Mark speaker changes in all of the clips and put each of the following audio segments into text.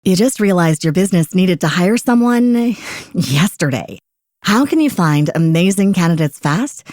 Speaker 1: You just realized your business needed to hire someone yesterday. How can you find amazing candidates fast?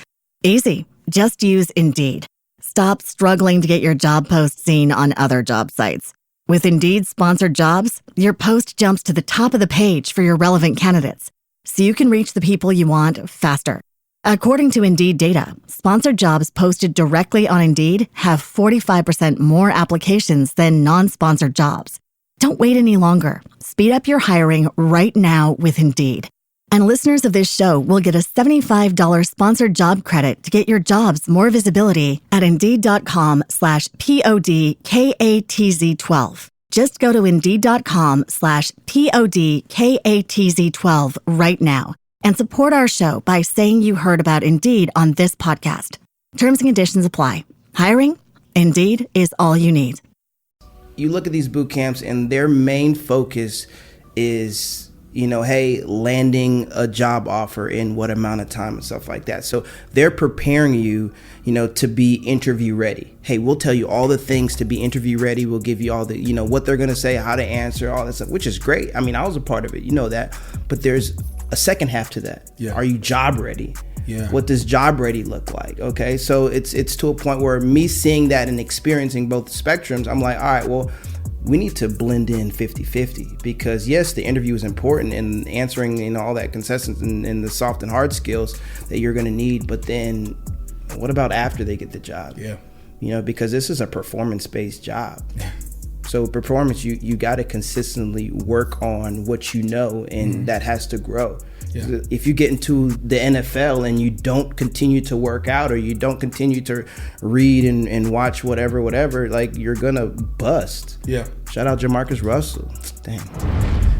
Speaker 1: Easy. Just use Indeed. Stop struggling to get your job post seen on other job sites. With Indeed sponsored jobs, your post jumps to the top of the page for your relevant candidates, so you can reach the people you want faster. According to Indeed data, sponsored jobs posted directly on Indeed have 45% more applications than non-sponsored jobs. Don't wait any longer. Speed up your hiring right now with Indeed. And listeners of this show will get a $75 sponsored job credit to get your jobs more visibility at Indeed.com/PODKATZ12. Just go to Indeed.com/PODKATZ12 right now and support our show by saying you heard about Indeed on this podcast. Terms and conditions apply. Hiring? Indeed is all you need.
Speaker 2: You look at these boot camps and their main focus is, hey, landing a job offer in what amount of time and stuff like that. So they're preparing you, to be interview ready. Hey, we'll tell you all the things to be interview ready. We'll give you all the, what they're going to say, how to answer, all that stuff, which is great. I mean, I was a part of it, that. But there's a second half to that. Yeah. Are you job ready? Yeah. What does job ready look like? Okay. So it's to a point where me seeing that and experiencing both spectrums, I'm like, all right, well, we need to blend in 50-50 because yes, the interview is important in answering, all that consistency and the soft and hard skills that you're going to need. But then what about after they get the job? Yeah. Because this is a performance-based job. Yeah. So performance, you got to consistently work on what and that has to grow. Yeah. If you get into the NFL and you don't continue to work out or you don't continue to read and watch whatever, like you're gonna bust. Yeah. Shout out Jamarcus Russell. Dang.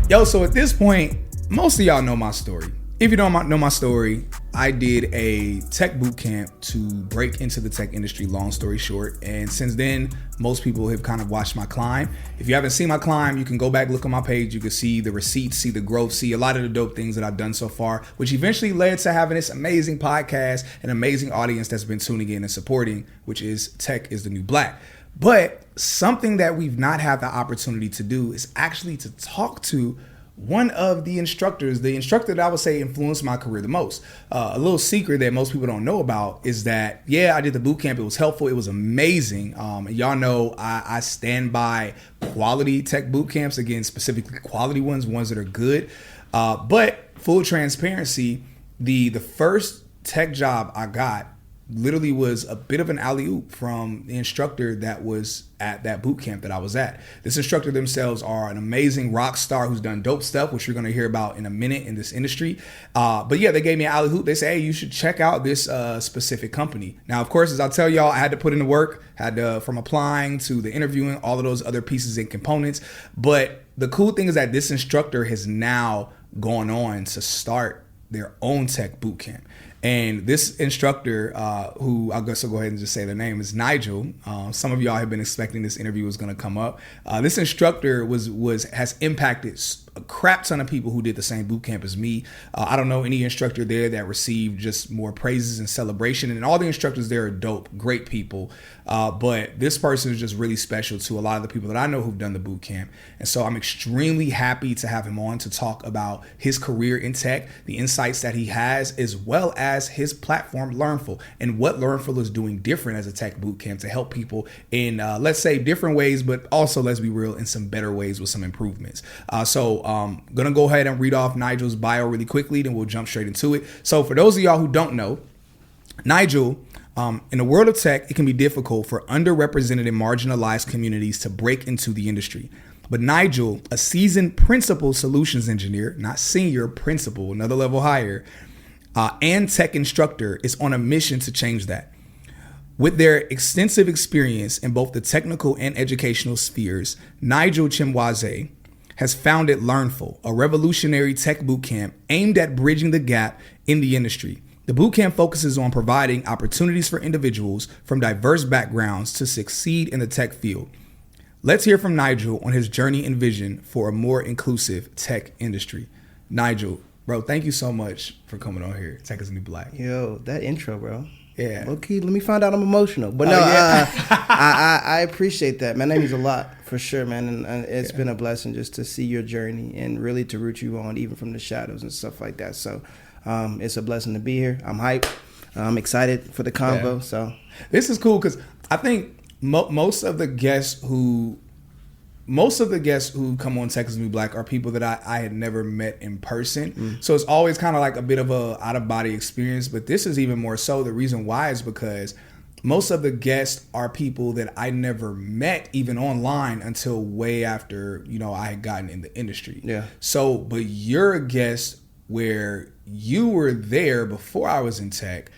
Speaker 3: Yo, so at this point, most of y'all know my story. If you don't know my story, I did a tech boot camp to break into the tech industry, long story short. And since then, most people have kind of watched my climb. If you haven't seen my climb, you can go back, look on my page. You can see the receipts, see the growth, see a lot of the dope things that I've done so far, which eventually led to having this amazing podcast, an amazing audience that's been tuning in and supporting, which is Tech is the New Black. But something that we've not had the opportunity to do is actually to talk to one of the instructors, the instructor that I would say influenced my career the most. A little secret that most people don't know about is that, I did the boot camp. It was helpful. It was amazing. And y'all know I stand by quality tech boot camps, again, specifically quality ones that are good. But full transparency, the first tech job I got literally was a bit of an alley-oop from the instructor that was at that boot camp that I was at. This instructor themselves are an amazing rock star who's done dope stuff, which you're going to hear about in a minute in this industry. But they gave me an alley-oop. They say, hey, you should check out this specific company. Now, of course, as I tell y'all, I had to put in the work, from applying to the interviewing, all of those other pieces and components. But the cool thing is that this instructor has now gone on to start their own tech boot camp. And this instructor, who I guess I'll go ahead and just say the name, is Nigel. Some of y'all have been expecting this interview was going to come up. This instructor has impacted a crap ton of people who did the same boot camp as me. I don't know any instructor there that received just more praises and celebration. And all the instructors there are dope, great people. But this person is just really special to a lot of the people that I know who've done the boot camp. And so I'm extremely happy to have him on to talk about his career in tech, the insights that he has, as well as his platform Learnful, and what Learnful is doing different as a tech boot camp to help people in, let's say, different ways, but also, let's be real, in some better ways with some improvements. So I'm going to go ahead and read off Nigel's bio really quickly, then we'll jump straight into it. So for those of y'all who don't know, Nigel, in the world of tech, it can be difficult for underrepresented and marginalized communities to break into the industry. But Nigel, a seasoned principal solutions engineer, not senior, principal, another level higher, and tech instructor, is on a mission to change that. With their extensive experience in both the technical and educational spheres, Nigel Chimwaze has founded Learnful, a revolutionary tech bootcamp aimed at bridging the gap in the industry. The bootcamp focuses on providing opportunities for individuals from diverse backgrounds to succeed in the tech field. Let's hear from Nigel on his journey and vision for a more inclusive tech industry. Nigel, bro, thank you so much for coming on here. Tech is the New Black.
Speaker 2: Yo, that intro, bro.
Speaker 3: Yeah.
Speaker 2: Okay, let me find out I'm emotional. But no, I appreciate that, man. That means a lot for sure, man. And it's been a blessing just to see your journey and really to root you on, even from the shadows and stuff like that. So it's a blessing to be here. I'm hyped. I'm excited for the convo.
Speaker 3: Yeah.
Speaker 2: So
Speaker 3: this is cool because I think most of the guests who come on Tech is the New Black are people that I had never met in person. So it's always kind of like a bit of a out of body experience. But this is even more so. The reason why is because most of the guests are people that I never met even online until way after, I had gotten in the industry.
Speaker 2: Yeah.
Speaker 3: So, but you're a guest where you were there before I was in tech,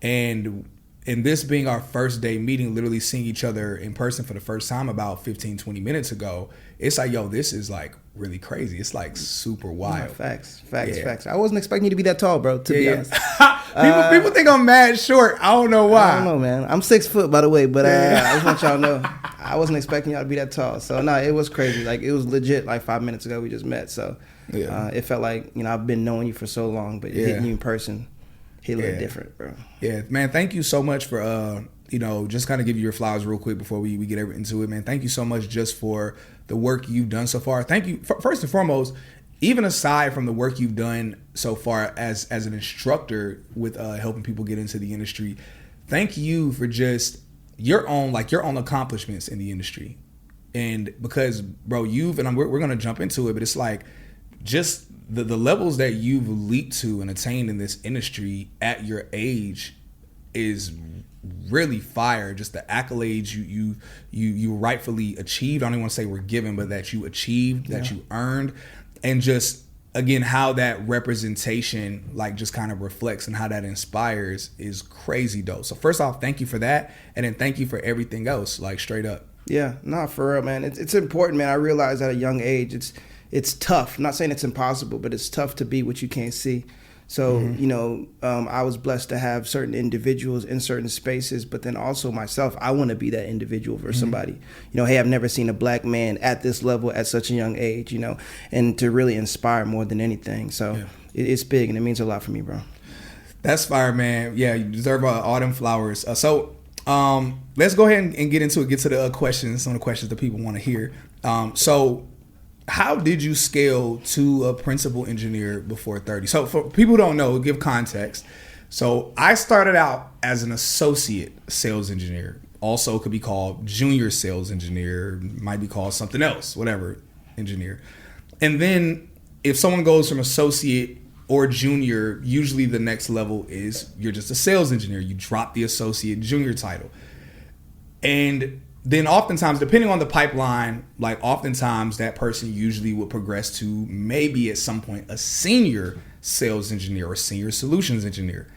Speaker 3: and this being our first day meeting, literally seeing each other in person for the first time about 15, 20 minutes ago, it's like, yo, this is like really crazy. It's like super wild.
Speaker 2: Facts. I wasn't expecting you to be that tall, bro, to be honest.
Speaker 3: People think I'm mad short. I don't know why.
Speaker 2: I don't know, man. I'm 6 foot, by the way, but I just want y'all to know I wasn't expecting y'all to be that tall. So, no, it was crazy. Like, it was legit like 5 minutes ago we just met. So, it felt like, I've been knowing you for so long, but hitting you in person, hit a little different, bro. Yeah,
Speaker 3: man, thank you so much for, just kind of give you your flowers real quick before we get into it, man. Thank you so much just for the work you've done so far. Thank you, first and foremost, even aside from the work you've done so far as an instructor with helping people get into the industry, thank you for just your own accomplishments in the industry. And because, bro, we're going to jump into it, but it's like just the levels that you've leaped to and attained in this industry at your age is really fire. Just the accolades you rightfully achieved. I don't even want to say were given, but that you achieved, that you earned, and just again how that representation like just kind of reflects and how that inspires is crazy dope. So first off, thank you for that, and then thank you for everything else, like straight up.
Speaker 2: Yeah, no, for real, man. It's important, man. I realized at a young age it's tough. I'm not saying it's impossible, but it's tough to be what you can't see. So, I was blessed to have certain individuals in certain spaces, but then also myself, I want to be that individual for somebody. Hey, I've never seen a black man at this level at such a young age, and to really inspire more than anything. So it's big, and it means a lot for me, bro.
Speaker 3: That's fire, man. Yeah, you deserve all them flowers. So let's go ahead and get into it, get to the questions, some of the questions that people want to hear. So how did you scale to a principal engineer before 30? So for people who don't know, give context. So I started out as an associate sales engineer. Also could be called junior sales engineer, might be called something else, whatever, engineer. And then if someone goes from associate or junior, usually the next level is you're just a sales engineer. You drop the associate junior title. And then oftentimes, depending on the pipeline, like oftentimes that person usually would progress to maybe at some point a senior sales engineer or senior solutions engineer.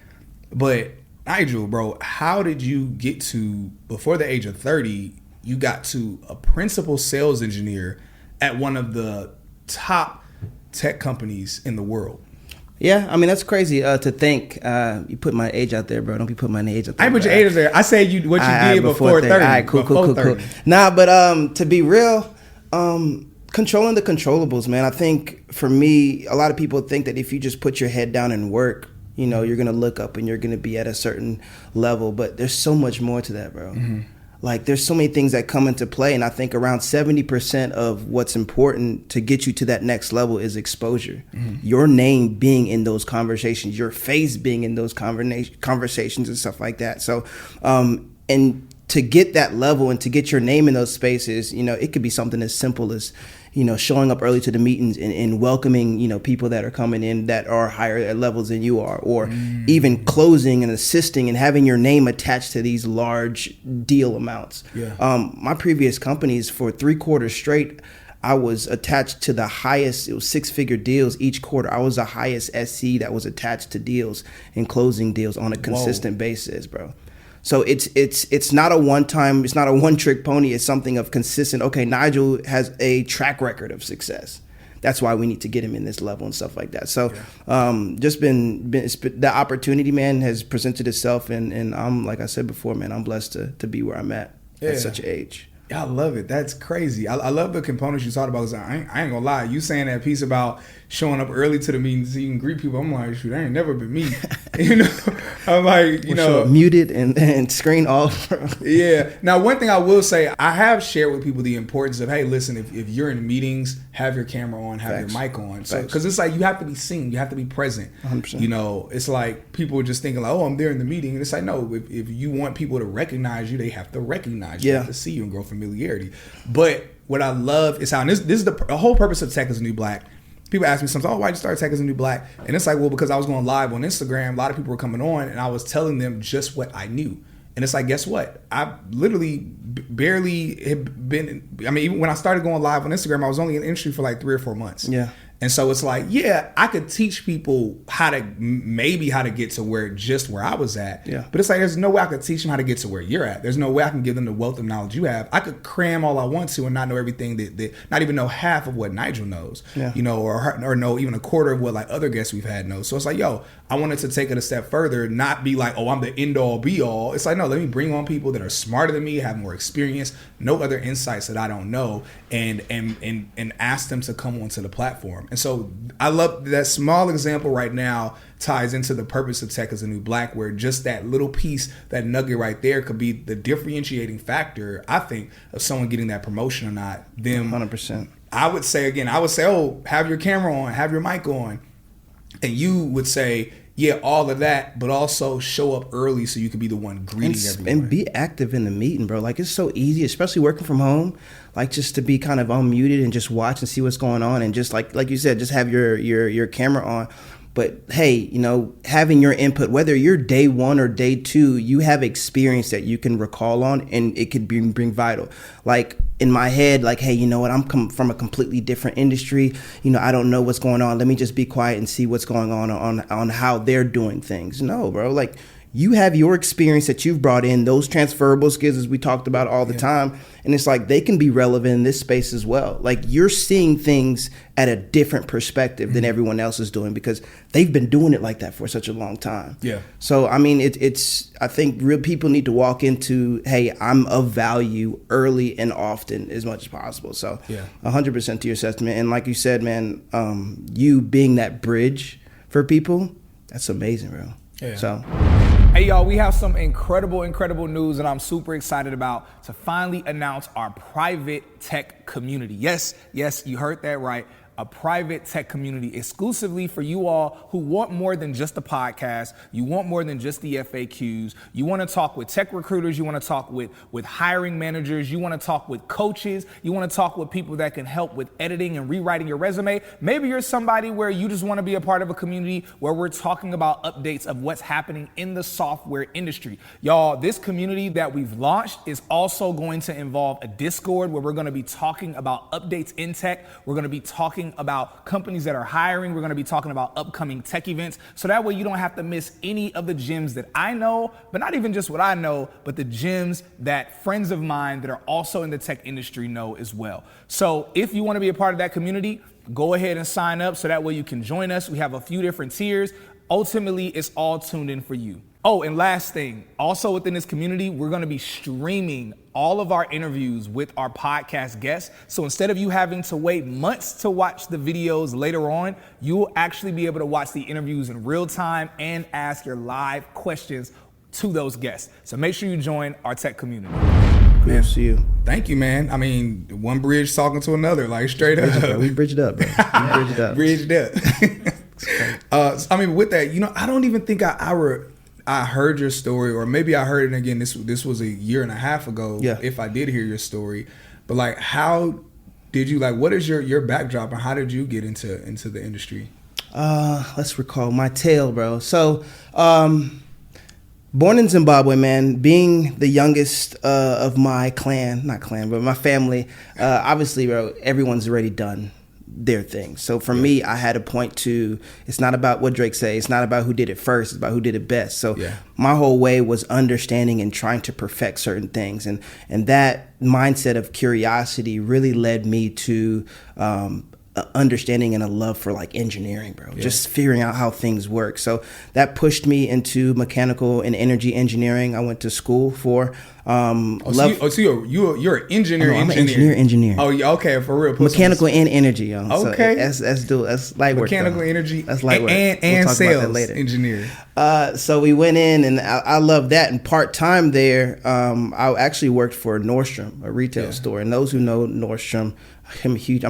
Speaker 3: But Nigel, bro, how did you get to, before the age of 30, you got to a principal sales engineer at one of the top tech companies in the world?
Speaker 2: Yeah, I mean, that's crazy to think. You put my age out there, bro. Don't be putting my age out there.
Speaker 3: I put your age out there. I said what you did before 30. All
Speaker 2: right, cool. Nah, but to be real, controlling the controllables, man. I think for me, a lot of people think that if you just put your head down and work, you're going to look up and you're going to be at a certain level. But there's so much more to that, bro. Mm-hmm. Like, there's so many things that come into play, and I think around 70% of what's important to get you to that next level is exposure. Mm-hmm. Your name being in those conversations, your face being in those conversations and stuff like that. So, and to get that level and to get your name in those spaces, it could be something as simple as, showing up early to the meetings and welcoming, people that are coming in that are higher at levels than you are, or even closing and assisting and having your name attached to these large deal amounts. Yeah. My previous companies, for 3 quarters straight, I was attached to the highest, it was 6-figure deals each quarter. I was the highest SC that was attached to deals and closing deals on a consistent basis, bro. So it's not a one-time, it's not a one-trick pony. It's something of consistent. Okay, Nigel has a track record of success. That's why we need to get him in this level and stuff like that. So just been the opportunity, man, has presented itself. And I'm, like I said before, man, I'm blessed to be where I'm at such an age.
Speaker 3: Yeah, I love it. That's crazy. I love the components you talked about. I ain't gonna lie. You saying that piece about showing up early to the meetings so you can greet people. I'm like, shoot, that ain't never been me. You know, I'm like, you know,
Speaker 2: muted and screen off.
Speaker 3: Yeah. Now, one thing I will say, I have shared with people the importance of, hey, listen, if you're in meetings, have your camera on, have your mic on. So, because it's like you have to be seen, you have to be present.
Speaker 2: 100%.
Speaker 3: You know, it's like people are just thinking like, oh, I'm there in the meeting. And it's like, no, if you want people to recognize you, they have to recognize you. They have to see you and grow familiarity. But what I love is how, and this is the whole purpose of Tech is the New Black. People ask me sometimes, oh, why'd you start Tech is the New Black? And it's like, well, because I was going live on Instagram. A lot of people were coming on and I was telling them just what I knew. And it's like, guess what? I literally barely have been, I mean, even when I started going live on Instagram, I was only in the industry for like 3 or 4 months.
Speaker 2: Yeah.
Speaker 3: And so it's like, yeah, I could teach people how to get to where I was at.
Speaker 2: Yeah.
Speaker 3: But it's like, there's no way I could teach them how to get to where you're at. There's no way I can give them the wealth of knowledge you have. I could cram all I want to and not know everything that not even know half of what Nigel knows, you know, or know even a quarter of what like other guests we've had know. So it's like, yo, I wanted to take it a step further, not be like, oh, I'm the end all be all. It's like, no, let me bring on people that are smarter than me, have more experience, no other insights that I don't know, and ask them to come onto the platform. And so I love that small example right now ties into the purpose of Tech is the New Black, where just that little piece, that nugget right there could be the differentiating factor, I think, of someone getting that promotion or not. Them
Speaker 2: 100%.
Speaker 3: I would say, oh, have your camera on, have your mic on. And you would say, yeah, all of that, but also show up early so you can be the one greeting everyone.
Speaker 2: And be active in the meeting, bro. Like, it's so easy, especially working from home, like just to be kind of unmuted and just watch and see what's going on. And just like you said, just have your camera on. But hey, you know, having your input, whether you're day 1 or day 2, you have experience that you can recall on, and it could bring vital. Like in my head, like, hey, you know what? I'm from a completely different industry. You know, I don't know what's going on. Let me just be quiet and see what's going on how they're doing things. No, bro. Like, you have your experience that you've brought in, those transferable skills as we talked about all the time. And it's like they can be relevant in this space as well. Like, you're seeing things at a different perspective than everyone else is doing because they've been doing it like that for such a long time. Yeah. So, I mean, it's I think real people need to walk into, hey, I'm of value early and often as much as possible. So 100% to your assessment. And like you said, man, you being that bridge for people, that's amazing, bro. Yeah. So.
Speaker 3: Hey, y'all, we have some incredible news that I'm super excited about to finally announce our private tech community. Yes, you heard that right. A private tech community exclusively for you all who want more than just the podcast. You want more than just the FAQs. You want to talk with tech recruiters. You want to talk with hiring managers. You want to talk with coaches. You want to talk with people that can help with editing and rewriting your resume. Maybe you're somebody where you just want to be a part of a community where we're talking about updates of what's happening in the software industry. Y'all, this community that we've launched is also going to involve a Discord where we're going to be talking about updates in tech. We're going to be talking about companies that are hiring. We're going to be talking about upcoming tech events. So that way you don't have to miss any of the gems that I know, but not even just what I know, but the gems that friends of mine that are also in the tech industry know as well. So if you want to be a part of that community, go ahead and sign up so that way you can join us. We have a few different tiers. Ultimately, it's all tuned in for you. Oh, and last thing, also within this community, we're going to be streaming all of our interviews with our podcast guests. So instead of you having to wait months to watch the videos later on, you will actually be able to watch the interviews in real time and ask your live questions to those guests. So make sure you join our tech community.
Speaker 2: Man, see you.
Speaker 3: Thank you, man. I mean, one bridge talking to another, like straight up.
Speaker 2: We bridged up, bro. We bridged up.
Speaker 3: Bridged up. I mean, with that, you know, I don't even think I heard your story, or maybe I heard it again. This was a year and a half ago. Yeah. If I did hear your story, but like, how did you what is your backdrop and how did you get into the industry?
Speaker 2: Let's recall my tale, bro. So, born in Zimbabwe, man, being the youngest of my but my family, obviously, bro, everyone's already done their thing. So for me, I had to point to, it's not about what Drake say, it's not about who did it first, it's about who did it best. So my whole way was understanding and trying to perfect certain things. And that mindset of curiosity really led me to understanding and a love for like engineering, bro. Just figuring out how things work. So that pushed me into mechanical and energy engineering. I went to school for you're an engineer.
Speaker 3: I'm an
Speaker 2: engineer.
Speaker 3: Oh, yeah, okay, for real.
Speaker 2: Mechanical and energy, yo.
Speaker 3: Okay,
Speaker 2: so that's light work.
Speaker 3: Mechanical
Speaker 2: though.
Speaker 3: Energy.
Speaker 2: That's light work.
Speaker 3: And
Speaker 2: we'll
Speaker 3: sales engineer.
Speaker 2: So we went in, and I love that. And part time there, I actually worked for Nordstrom, a retail store. And those who know Nordstrom, I'm a huge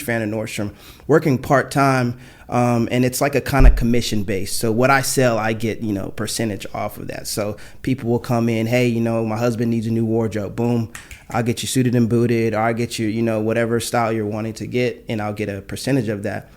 Speaker 2: fan of Nordstrom. Working part time, and it's like a kind of commission based. So what I sell, I get percentage off of that. So people will come in, hey, my husband needs a new wardrobe. Boom, I'll get you suited and booted, or I get you whatever style you're wanting to get, and I'll get a percentage of that.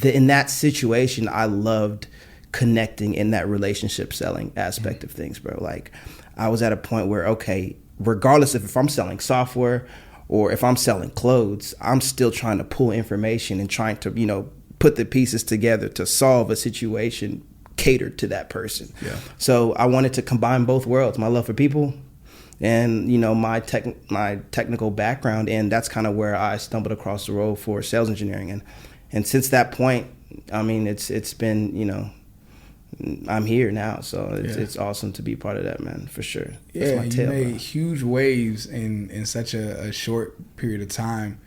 Speaker 2: In that situation, I loved connecting in that relationship selling aspect of things, bro. Like I was at a point where, okay, regardless if I'm selling software or if I'm selling clothes, I'm still trying to pull information and trying to, put the pieces together to solve a situation catered to that person. Yeah. So I wanted to combine both worlds, my love for people and, my technical background. And that's kind of where I stumbled across the role for sales engineering. And since that point, I mean, it's been, I'm here now, so it's awesome to be part of that, man, for sure.
Speaker 3: Yeah, my tail, you made huge waves in such a short period of time.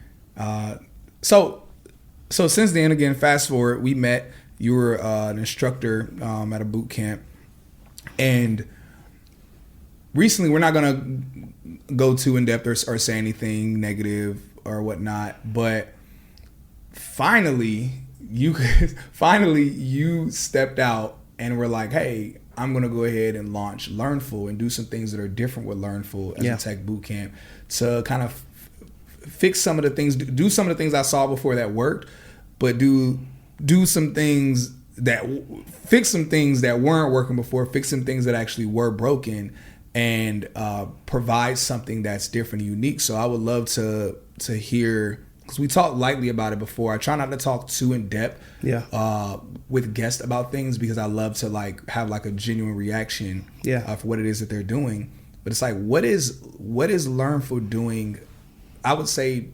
Speaker 3: So since then, again, fast forward, we met. You were an instructor at a boot camp, and recently, we're not gonna go too in depth or say anything negative or whatnot, but finally, you stepped out and we're like, hey, I'm going to go ahead and launch Learnful and do some things that are different with Learnful as a tech boot camp to kind of fix some of the things, do some of the things I saw before that worked, but do some things that fix some things that weren't working before, fix some things that actually were broken, and provide something that's different and unique. So I would love to hear, because we talked lightly about it before. I try not to talk too in depth with guests about things, because I love to have a genuine reaction for what it is that they're doing. But it's like, what is Learnful doing, I would say,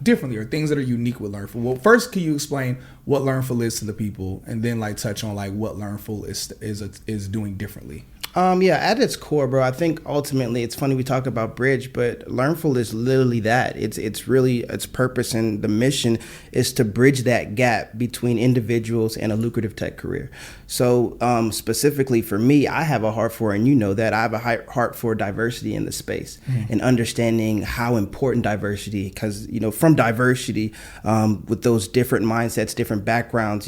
Speaker 3: differently, or things that are unique with Learnful? Well, first, can you explain what Learnful is to the people, and then touch on what Learnful is doing differently?
Speaker 2: At its core, bro, I think ultimately, it's funny we talk about bridge, but Learnful is literally that. It's really its purpose, and the mission is to bridge that gap between individuals and a lucrative tech career. So specifically for me, I have a heart for, and that, I have a heart for diversity in the space, and understanding how important diversity, because, from diversity, with those different mindsets, different backgrounds,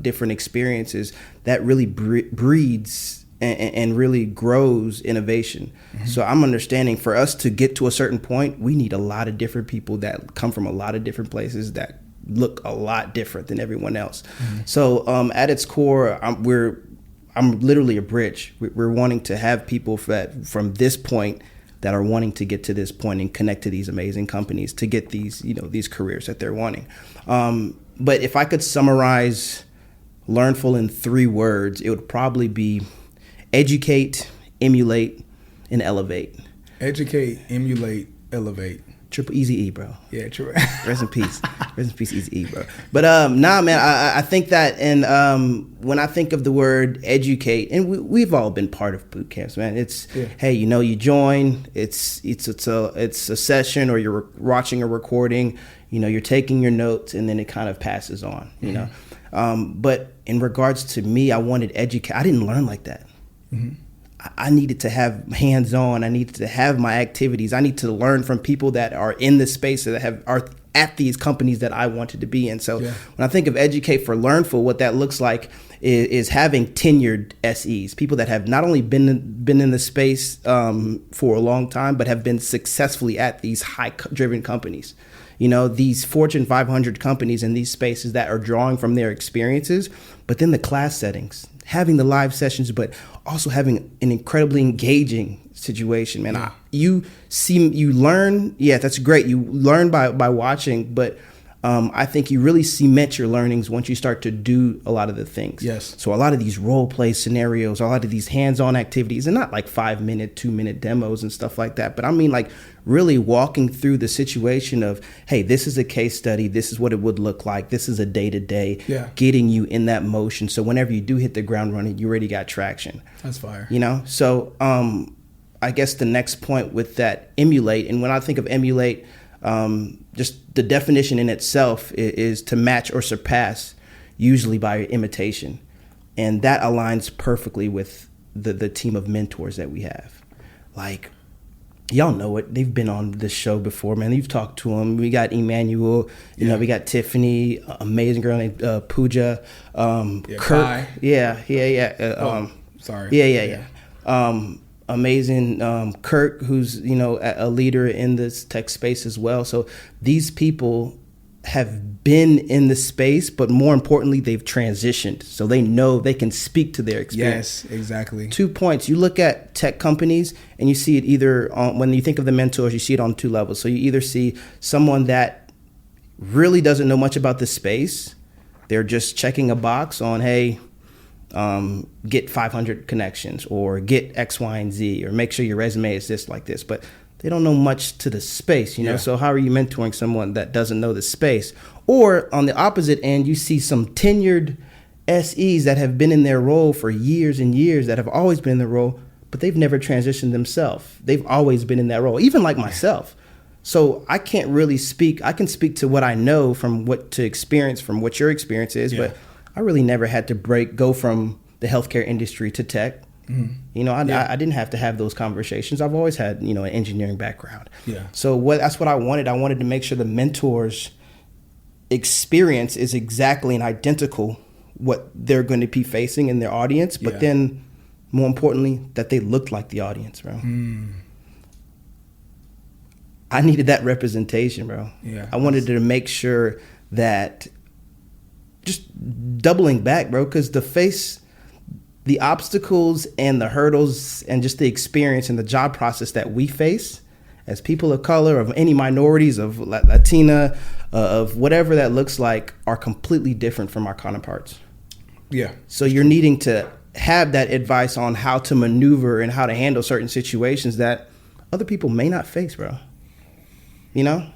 Speaker 2: different experiences, that really breeds and really grows innovation. So I'm understanding, for us to get to a certain point, we need a lot of different people that come from a lot of different places that look a lot different than everyone else. So at its core, I'm literally a bridge. We're wanting to have people from this point that are wanting to get to this point and connect to these amazing companies to get these, these careers that they're wanting. But if I could summarize Learnful in 3 words, it would probably be educate, emulate, and elevate.
Speaker 3: Educate, emulate, elevate.
Speaker 2: Triple Easy E, bro.
Speaker 3: Yeah, true.
Speaker 2: Rest in peace. Rest in peace, Easy E, bro. But man, I think that, and when I think of the word educate, and we've all been part of boot camps, man. It's hey, you join. It's a session, or you're watching a recording. You're taking your notes, and then it kind of passes on. But in regards to me, I wanted educate. I didn't learn like that. I needed to have hands-on. I needed to have my activities. I need to learn from people that are in this space, that are at these companies that I wanted to be in. So when I think of educate for Learnful, what that looks like is having tenured SEs, people that have not only been in the space for a long time, but have been successfully at these high-driven companies. These Fortune 500 companies in these spaces that are drawing from their experiences, but then the class settings, having the live sessions, but also having an incredibly engaging situation, man. You learn, that's great. You learn by watching, but I think you really cement your learnings once you start to do a lot of the things.
Speaker 3: Yes.
Speaker 2: So a lot of these role play scenarios, a lot of these hands-on activities, and not like 5-minute, 2-minute demos and stuff like that, but I mean like really walking through the situation of, hey, this is a case study, this is what it would look like, this is a day-to-day, getting you in that motion. So whenever you do hit the ground running, you already got traction.
Speaker 3: That's fire.
Speaker 2: You know? So I guess the next point with that, emulate, and when I think of emulate, just the definition in itself is to match or surpass, usually by imitation. And that aligns perfectly with the team of mentors that we have. Like, y'all know it. They've been on this show before, man. You've talked to them. We got Emmanuel, you know, we got Tiffany, amazing girl named Pooja, Kirk.
Speaker 3: Kai.
Speaker 2: Amazing Kirk, who's, you know, a leader in this tech space as well. So these people have been in the space, but more importantly, they've transitioned. So they know they can speak to their experience.
Speaker 3: Yes, exactly.
Speaker 2: 2 points. You look at tech companies and you see it either on, when you think of the mentors, you see it on 2 levels. So you either see someone that really doesn't know much about the space. They're just checking a box on, hey, get 500 connections or get X, Y, and Z, or make sure your resume is this like this. But they don't know much to the space, you know? So how are you mentoring someone that doesn't know the space? Or on the opposite end, you see some tenured SEs that have been in their role for years and years, that have always been in the role, but they've never transitioned themselves. They've always been in that role, even like myself. So I can't really speak. I can speak to what I know from what to experience, from what your experience is, but I really never had to go from the healthcare industry to tech. Mm-hmm. You know, I didn't have to have those conversations. I've always had, you know, an engineering background. Yeah. So that's what I wanted. I wanted to make sure the mentors' experience is exactly and identical what they're going to be facing in their audience, but then more importantly, that they looked like the audience, bro. I needed that representation, bro. Yeah. I wanted to make sure that, just doubling back, bro, because the obstacles and the hurdles and just the experience and the job process that we face as people of color, of any minorities, of Latina, of whatever that looks like, are completely different from our counterparts. Yeah. So you're needing to have that advice on how to maneuver and how to handle certain situations that other people may not face, bro. You know?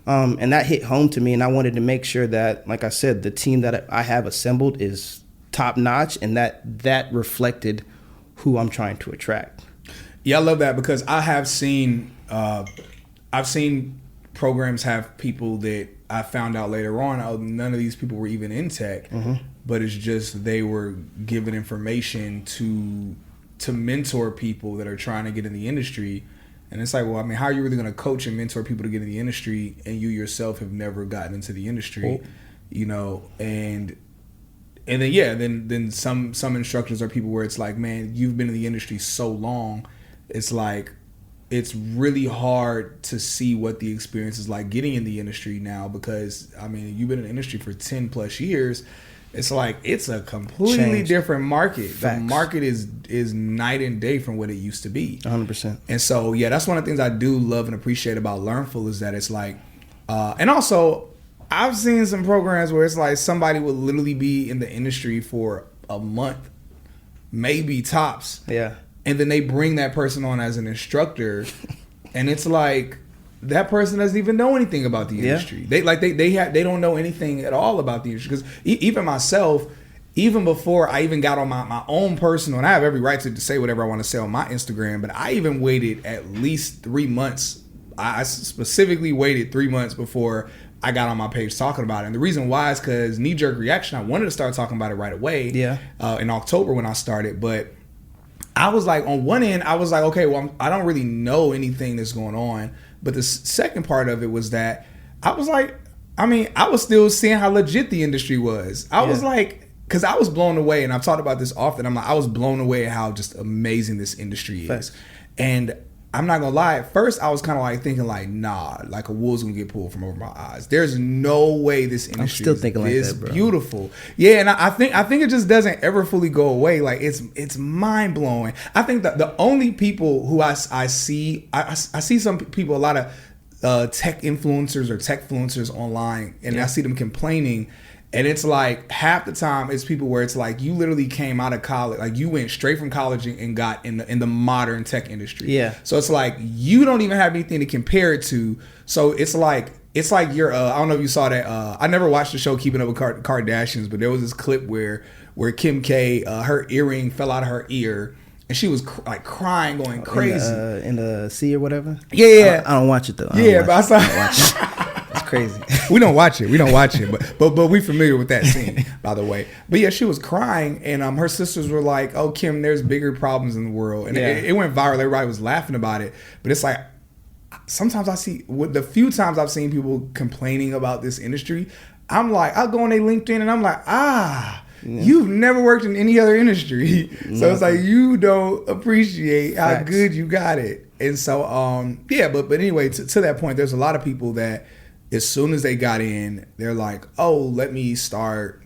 Speaker 2: And that hit home to me, and I wanted to make sure that, like I said, the team that I have assembled is top notch, and that reflected who I'm trying to attract.
Speaker 3: Yeah, I love that, because I have seen I've seen programs have people that I found out later on, none of these people were even in tech, but it's just they were given information to mentor people that are trying to get in the industry. And it's like, well, I mean, how are you really going to coach and mentor people to get in the industry, and you yourself have never gotten into the industry, you know? And then some instructors are people where it's like, man, you've been in the industry so long, it's like, it's really hard to see what the experience is like getting in the industry now, because, I mean, you've been in the industry for 10 plus years. It's like, it's a completely different market. Facts. The market is night and day from what it used to be. 100%. And so, yeah, that's one of the things I do love and appreciate about Learnful, is that it's like, and also, I've seen some programs where it's like somebody would literally be in the industry for a month, maybe tops. Yeah. And then they bring that person on as an instructor, and it's like, that person doesn't even know anything about the industry. They don't know anything at all about the industry. Because even myself, even before I even got on my own personal, and I have every right to say whatever I want to say on my Instagram, but I even waited at least 3 months. I specifically waited 3 months before I got on my page talking about it. And the reason why is because knee-jerk reaction, I wanted to start talking about it right away in October when I started. But I was like, on one end, I was like, okay, well, I don't really know anything that's going on. But the second part of it was that I was like, I mean, I was still seeing how legit the industry was. I was like, because I was blown away, and I've talked about this often. I'm like, I was blown away at how just amazing this industry is. Thanks. And I'm not gonna lie, at first I was kind of like thinking like, nah, like a wool's gonna get pulled from over my eyes. There's no way this industry is this beautiful. Yeah, and I think it just doesn't ever fully go away. Like it's mind blowing. I think that the only people who I see some people, a lot of tech influencers or techfluencers online, and I see them complaining. And it's like half the time it's people where it's like you literally came out of college, like you went straight from college and got in the modern tech industry. Yeah. So it's like you don't even have anything to compare it to. So it's like you're I don't know if you saw that. I never watched the show Keeping Up with Kardashians, but there was this clip where Kim K, her earring fell out of her ear. And she was crying, going crazy
Speaker 2: in the sea or whatever.
Speaker 3: Yeah,
Speaker 2: I don't watch it though.
Speaker 3: But I saw.
Speaker 2: It's crazy.
Speaker 3: We don't watch it, but we familiar with that scene, by the way. But yeah, she was crying, and her sisters were like, "Oh, Kim, there's bigger problems in the world," and it went viral. Everybody was laughing about it, but it's like sometimes I see the few times I've seen people complaining about this industry, I'm like, I'll go on their LinkedIn and I'm like, you've never worked in any other industry. So it's like you don't appreciate how good you got it. And so but anyway, to that point, there's a lot of people that as soon as they got in, they're like, oh, let me start,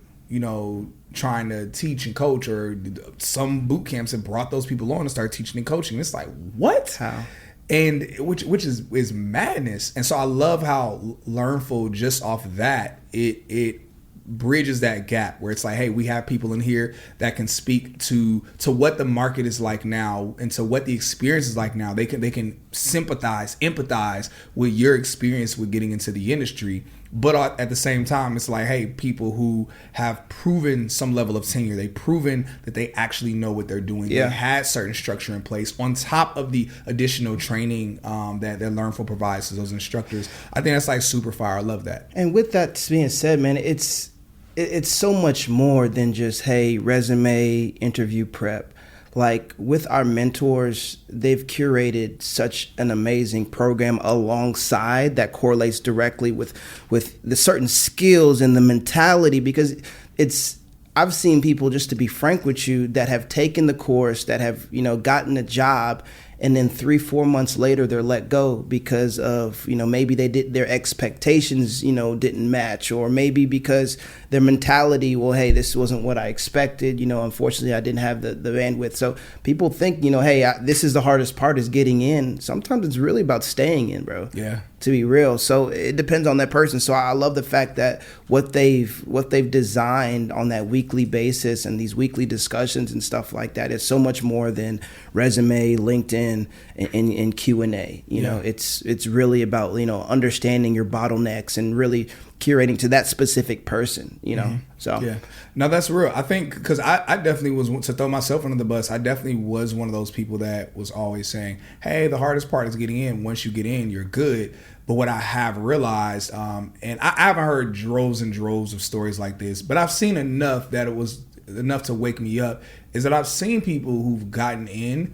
Speaker 3: trying to teach and coach, or some boot camps have brought those people on to start teaching and coaching. It's like, what? How? And which is madness. And so I love how Learnful, just off of that, it bridges that gap where it's like, hey, we have people in here that can speak to what the market is like now and to what the experience is like now. They can sympathize, empathize with your experience with getting into the industry. But at the same time, it's like, hey, people who have proven some level of tenure, they've proven that they actually know what they're doing. Yeah. They had certain structure in place on top of the additional training that Learnful provides to those instructors. I think that's like super fire. I love that.
Speaker 2: And with that being said, man, it's so much more than just, hey, resume, interview prep. Like with our mentors, they've curated such an amazing program alongside that correlates directly with the certain skills and the mentality, because I've seen people, just to be frank with you, that have taken the course, that have, gotten a job, and then 3-4 months later they're let go because of, maybe their expectations, didn't match, or maybe because their mentality, well, hey, this wasn't what I expected, unfortunately I didn't have the bandwidth. So people think, hey, this is the hardest part, is getting in. Sometimes it's really about staying in, bro. Yeah. To be real. So it depends on that person. So I love the fact that what they've designed on that weekly basis and these weekly discussions and stuff like that is so much more than resume, LinkedIn, and Q&A. It's really about, understanding your bottlenecks and really curating to that specific person, So
Speaker 3: yeah, no, that's real. I think because I definitely was, to throw myself under the bus, I definitely was one of those people that was always saying, hey, the hardest part is getting in. Once you get in, you're good. But what I have realized, and I haven't heard droves and droves of stories like this, but I've seen enough that it was enough to wake me up, is that I've seen people who've gotten in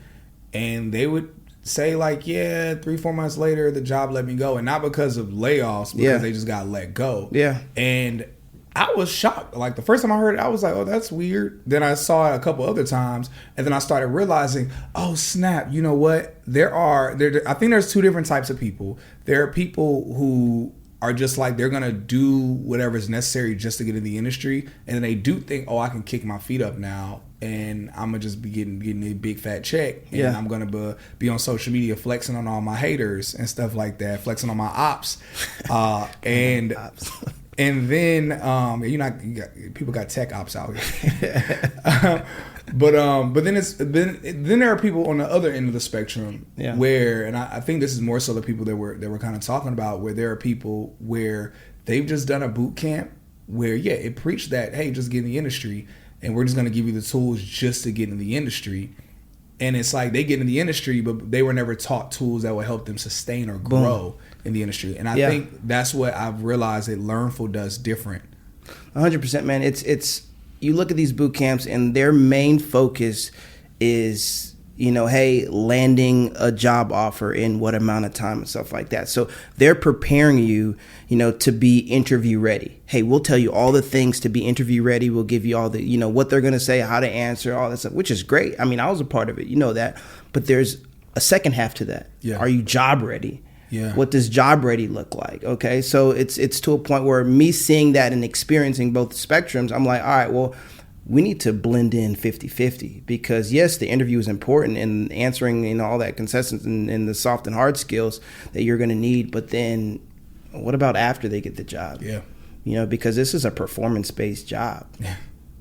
Speaker 3: and they would say like, yeah, 3-4 months later, the job let me go. And not because of layoffs, because they just got let go. Yeah. And I was shocked. Like the first time I heard it, I was like, oh, that's weird. Then I saw it a couple other times. And then I started realizing, oh, snap, you know what? I think there's two different types of people. There are people who are just like, they're going to do whatever is necessary just to get in the industry. And then they do think, oh, I can kick my feet up now, and I'm going to just be getting a big fat check. And I'm going to be on social media flexing on all my haters and stuff like that, flexing on my ops. And then people got tech ops out here. But then there are people on the other end of the spectrum where, and I think this is more so the people that we're kind of talking about, where there are people where they've just done a boot camp where it preached that, hey, just get in the industry, and we're just going to give you the tools just to get in the industry. And it's like they get in the industry, but they were never taught tools that would help them sustain or grow in the industry. And I think that's what I've realized that Learnful does different.
Speaker 2: 100%, man. It's you look at these boot camps and their main focus is, hey, landing a job offer in what amount of time and stuff like that. So they're preparing you, to be interview ready. Hey, we'll tell you all the things to be interview ready. We'll give you all the, what they're going to say, how to answer, all that stuff, which is great. I mean, I was a part of it, that. But there's a second half to that. Yeah. Are you job ready? Yeah. What does job ready look like? Okay. So it's to a point where me seeing that and experiencing both spectrums, I'm like, all right, well, we need to blend in 50-50, because yes, the interview is important in answering all that consistency and the soft and hard skills that you're going to need. But then what about after they get the job?
Speaker 3: Yeah.
Speaker 2: Because this is a performance-based job.
Speaker 3: Yeah.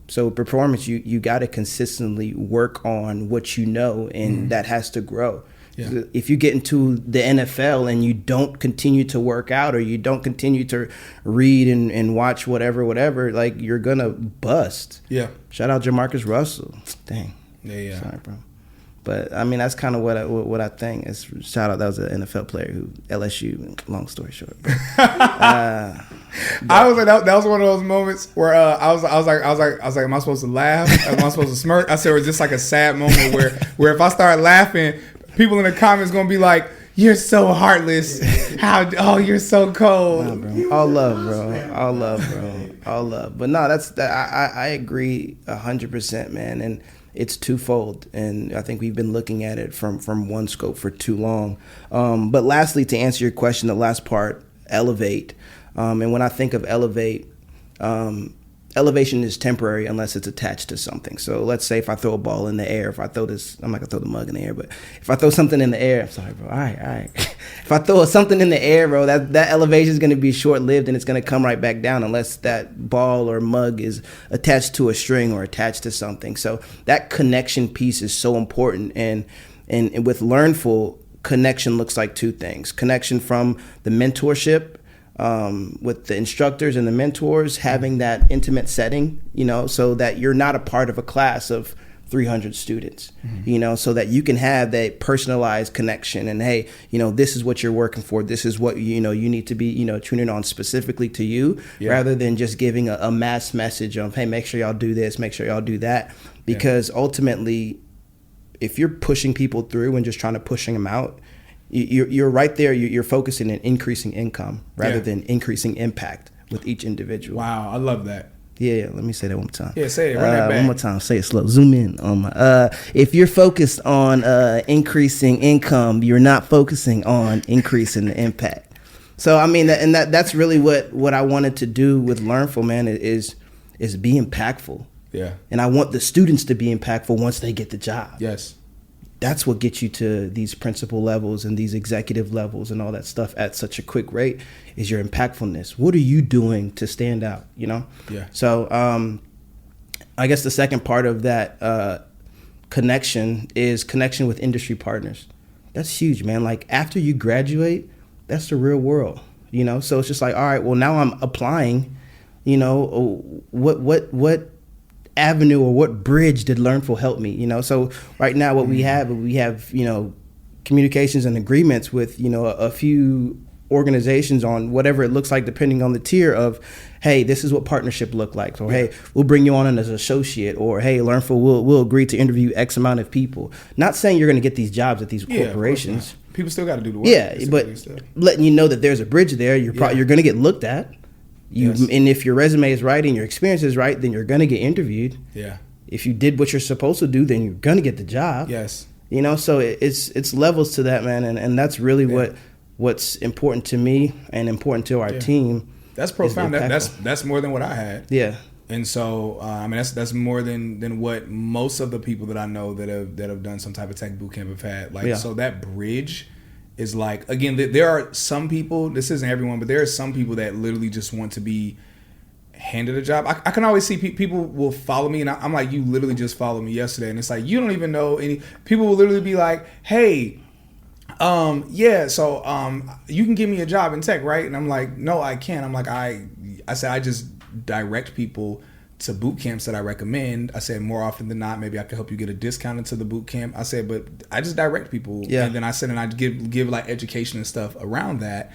Speaker 2: So performance, you got to consistently work on what you know, and that has to grow. Yeah. If you get into the NFL and you don't continue to work out, or you don't continue to read and watch whatever, like, you're going to bust.
Speaker 3: Yeah.
Speaker 2: Shout out Jamarcus Russell. Dang.
Speaker 3: Yeah.
Speaker 2: Sorry, bro. But, I mean, that's kind of what I think. Is shout out, that was an NFL player who, LSU, long story short.
Speaker 3: I was like, that was one of those moments where I was like, am I supposed to laugh? Am I supposed to smirk? I said, it was just like a sad moment where if I start laughing, people in the comments going to be like, you're so heartless. You're so cold.
Speaker 2: Nah, bro. All love, bro. All love. But no, I agree 100%, man. And it's twofold. And I think we've been looking at it from one scope for too long. But lastly, to answer your question, the last part, elevate. And when I think of elevate, elevation is temporary unless it's attached to something. So let's say if I throw a ball in the air, if I throw this, I'm not gonna throw the mug in the air, but if I throw something in the air, I'm sorry, bro. All right. If I throw something in the air, bro, that elevation is gonna be short-lived, and it's gonna come right back down unless that ball or mug is attached to a string or attached to something. So that connection piece is so important. And with Learnful, connection looks like two things: connection from the mentorship, with the instructors and the mentors, having that intimate setting, so that you're not a part of a class of 300 students, so that you can have that personalized connection. And hey, this is what you're working for. This is what, you need to be, tuning on specifically to you, rather than just giving a mass message of, hey, make sure y'all do this, make sure y'all do that. Because ultimately, if you're pushing people through and just trying to pushing them out, you're right there. You're focusing on increasing income rather than increasing impact with each individual.
Speaker 3: Wow, I love that.
Speaker 2: Yeah. Let me say that one more time.
Speaker 3: Yeah, say it. Run that back.
Speaker 2: One more time. Say it slow. Zoom in on my. If you're focused on increasing income, you're not focusing on increasing the impact. So I mean, that's really what I wanted to do with Learnful, man. Is be impactful.
Speaker 3: Yeah. And
Speaker 2: I want the students to be impactful once they get the job.
Speaker 3: Yes.
Speaker 2: That's what gets you to these principal levels and these executive levels and all that stuff at such a quick rate, is your impactfulness. What are you doing to stand out, Yeah. So I guess the second part of that connection is connection with industry partners. That's huge, man. Like, after you graduate, that's the real world, So it's just like, all right, well, now I'm applying, what avenue or what bridge did Learnful help me? So right now what we have communications and agreements with a few organizations on whatever it looks like, depending on the tier of, hey, this is what partnership look like, or hey, we'll bring you on as an associate, or hey, Learnful will agree to interview X amount of people. Not saying you're going to get these jobs at these corporations.
Speaker 3: People still got to do the work.
Speaker 2: Yeah, but letting you know that there's a bridge there. You're going to get looked at. And if your resume is right and your experience is right, then you're going to get interviewed.
Speaker 3: Yeah.
Speaker 2: If you did what you're supposed to do, then you're going to get the job.
Speaker 3: Yes.
Speaker 2: So it's levels to that, man. And that's really what's important to me and important to our team.
Speaker 3: That's profound. That's more than what I had.
Speaker 2: Yeah.
Speaker 3: And so, that's more than what most of the people that I know that have done some type of tech boot camp have had. So that bridge is like, again, there are some people, this isn't everyone, but there are some people that literally just want to be handed a job. I can always see people will follow me, and I'm like, you literally just followed me yesterday. And it's like, you don't even know any. People will literally be like, hey, you can give me a job in tech, right? And I'm like, no, I can't. I'm like, I said, I just direct people to boot camps that I recommend. I said, more often than not, maybe I could help you get a discount into the boot camp. I said, but I just direct people. Yeah. And then I said, and I give like education and stuff around that.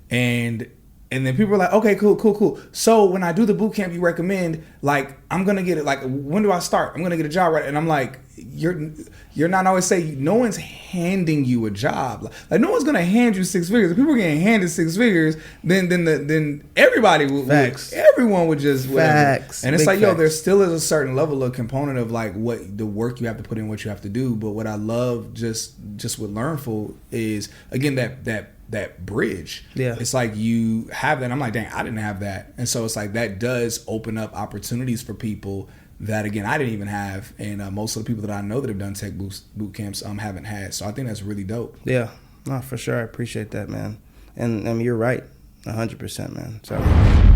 Speaker 3: And then people are like, okay, cool. So when I do the boot camp you recommend, like, I'm going to get it. Like, when do I start? I'm going to get a job, right? And I'm like, you're not always saying, no one's handing you a job. Like, no one's going to hand you six figures. If people are getting handed six figures, then everybody everyone would just, whatever.
Speaker 2: Facts.
Speaker 3: And it's
Speaker 2: Big
Speaker 3: like,
Speaker 2: facts.
Speaker 3: there still is a certain level of component of like what the work you have to put in, what you have to do. But what I love just with Learnful is, again, that bridge.
Speaker 2: Yeah.
Speaker 3: It's like you have that. I'm like, dang, I didn't have that. And so it's like that does open up opportunities for people that, again, I didn't even have, and most of the people that I know that have done tech boot camps haven't had. So I think that's really dope.
Speaker 2: Yeah, no, for sure. I appreciate that, man. And you're right, 100%, man. So,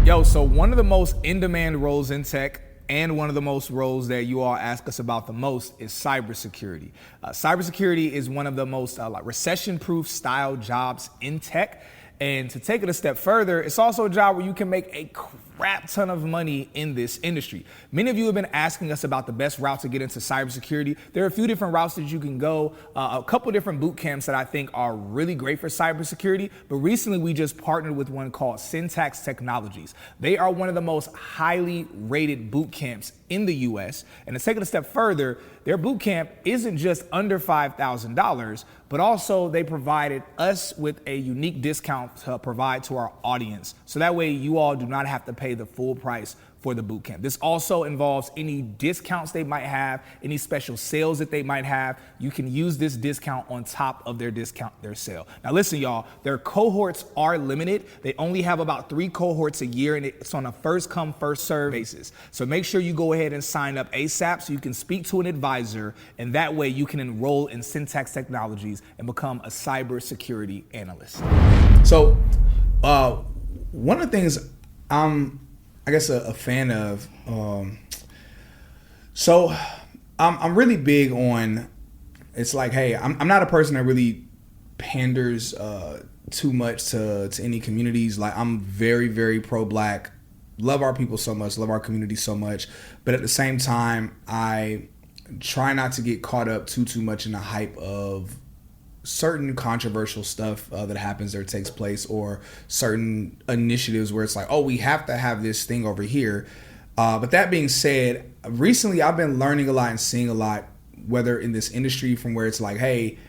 Speaker 4: yo, so one of the most in-demand roles in tech, and one of the most roles that you all ask us about the most, is cybersecurity. Cybersecurity is one of the most recession-proof style jobs in tech. And to take it a step further, it's also a job where you can make a crap ton of money in this industry. Many of you have been asking us about the best route to get into cybersecurity. There are a few different routes that you can go, a couple different boot camps that I think are really great for cybersecurity. But recently we just partnered with one called Syntax Technologies. They are one of the most highly rated boot camps in the US. And to take it a step further, their boot camp isn't just under $5,000, but also they provided us with a unique discount to provide to our audience. So that way you all do not have to pay the full price for the boot camp. This also involves any discounts they might have, any special sales that they might have. You can use this discount on top of their discount, their sale. Now listen, y'all, their cohorts are limited. They only have about 3 cohorts a year, and it's on a first come, first serve basis. So make sure you go ahead and sign up ASAP so you can speak to an advisor, and that way you can enroll in Syntax Technologies and become a cybersecurity analyst.
Speaker 3: So one of the things I guess a fan of, so I'm really big on, it's like, hey, I'm not a person that really panders too much to any communities. Like, I'm very, very pro-Black, love our people so much, love our community so much, but at the same time, I try not to get caught up too much in the hype of certain controversial stuff that happens or takes place, or certain initiatives where it's like, oh, we have to have this thing over here. But that being said, recently I've been learning a lot and seeing a lot, whether in this industry, from where it's like, hey,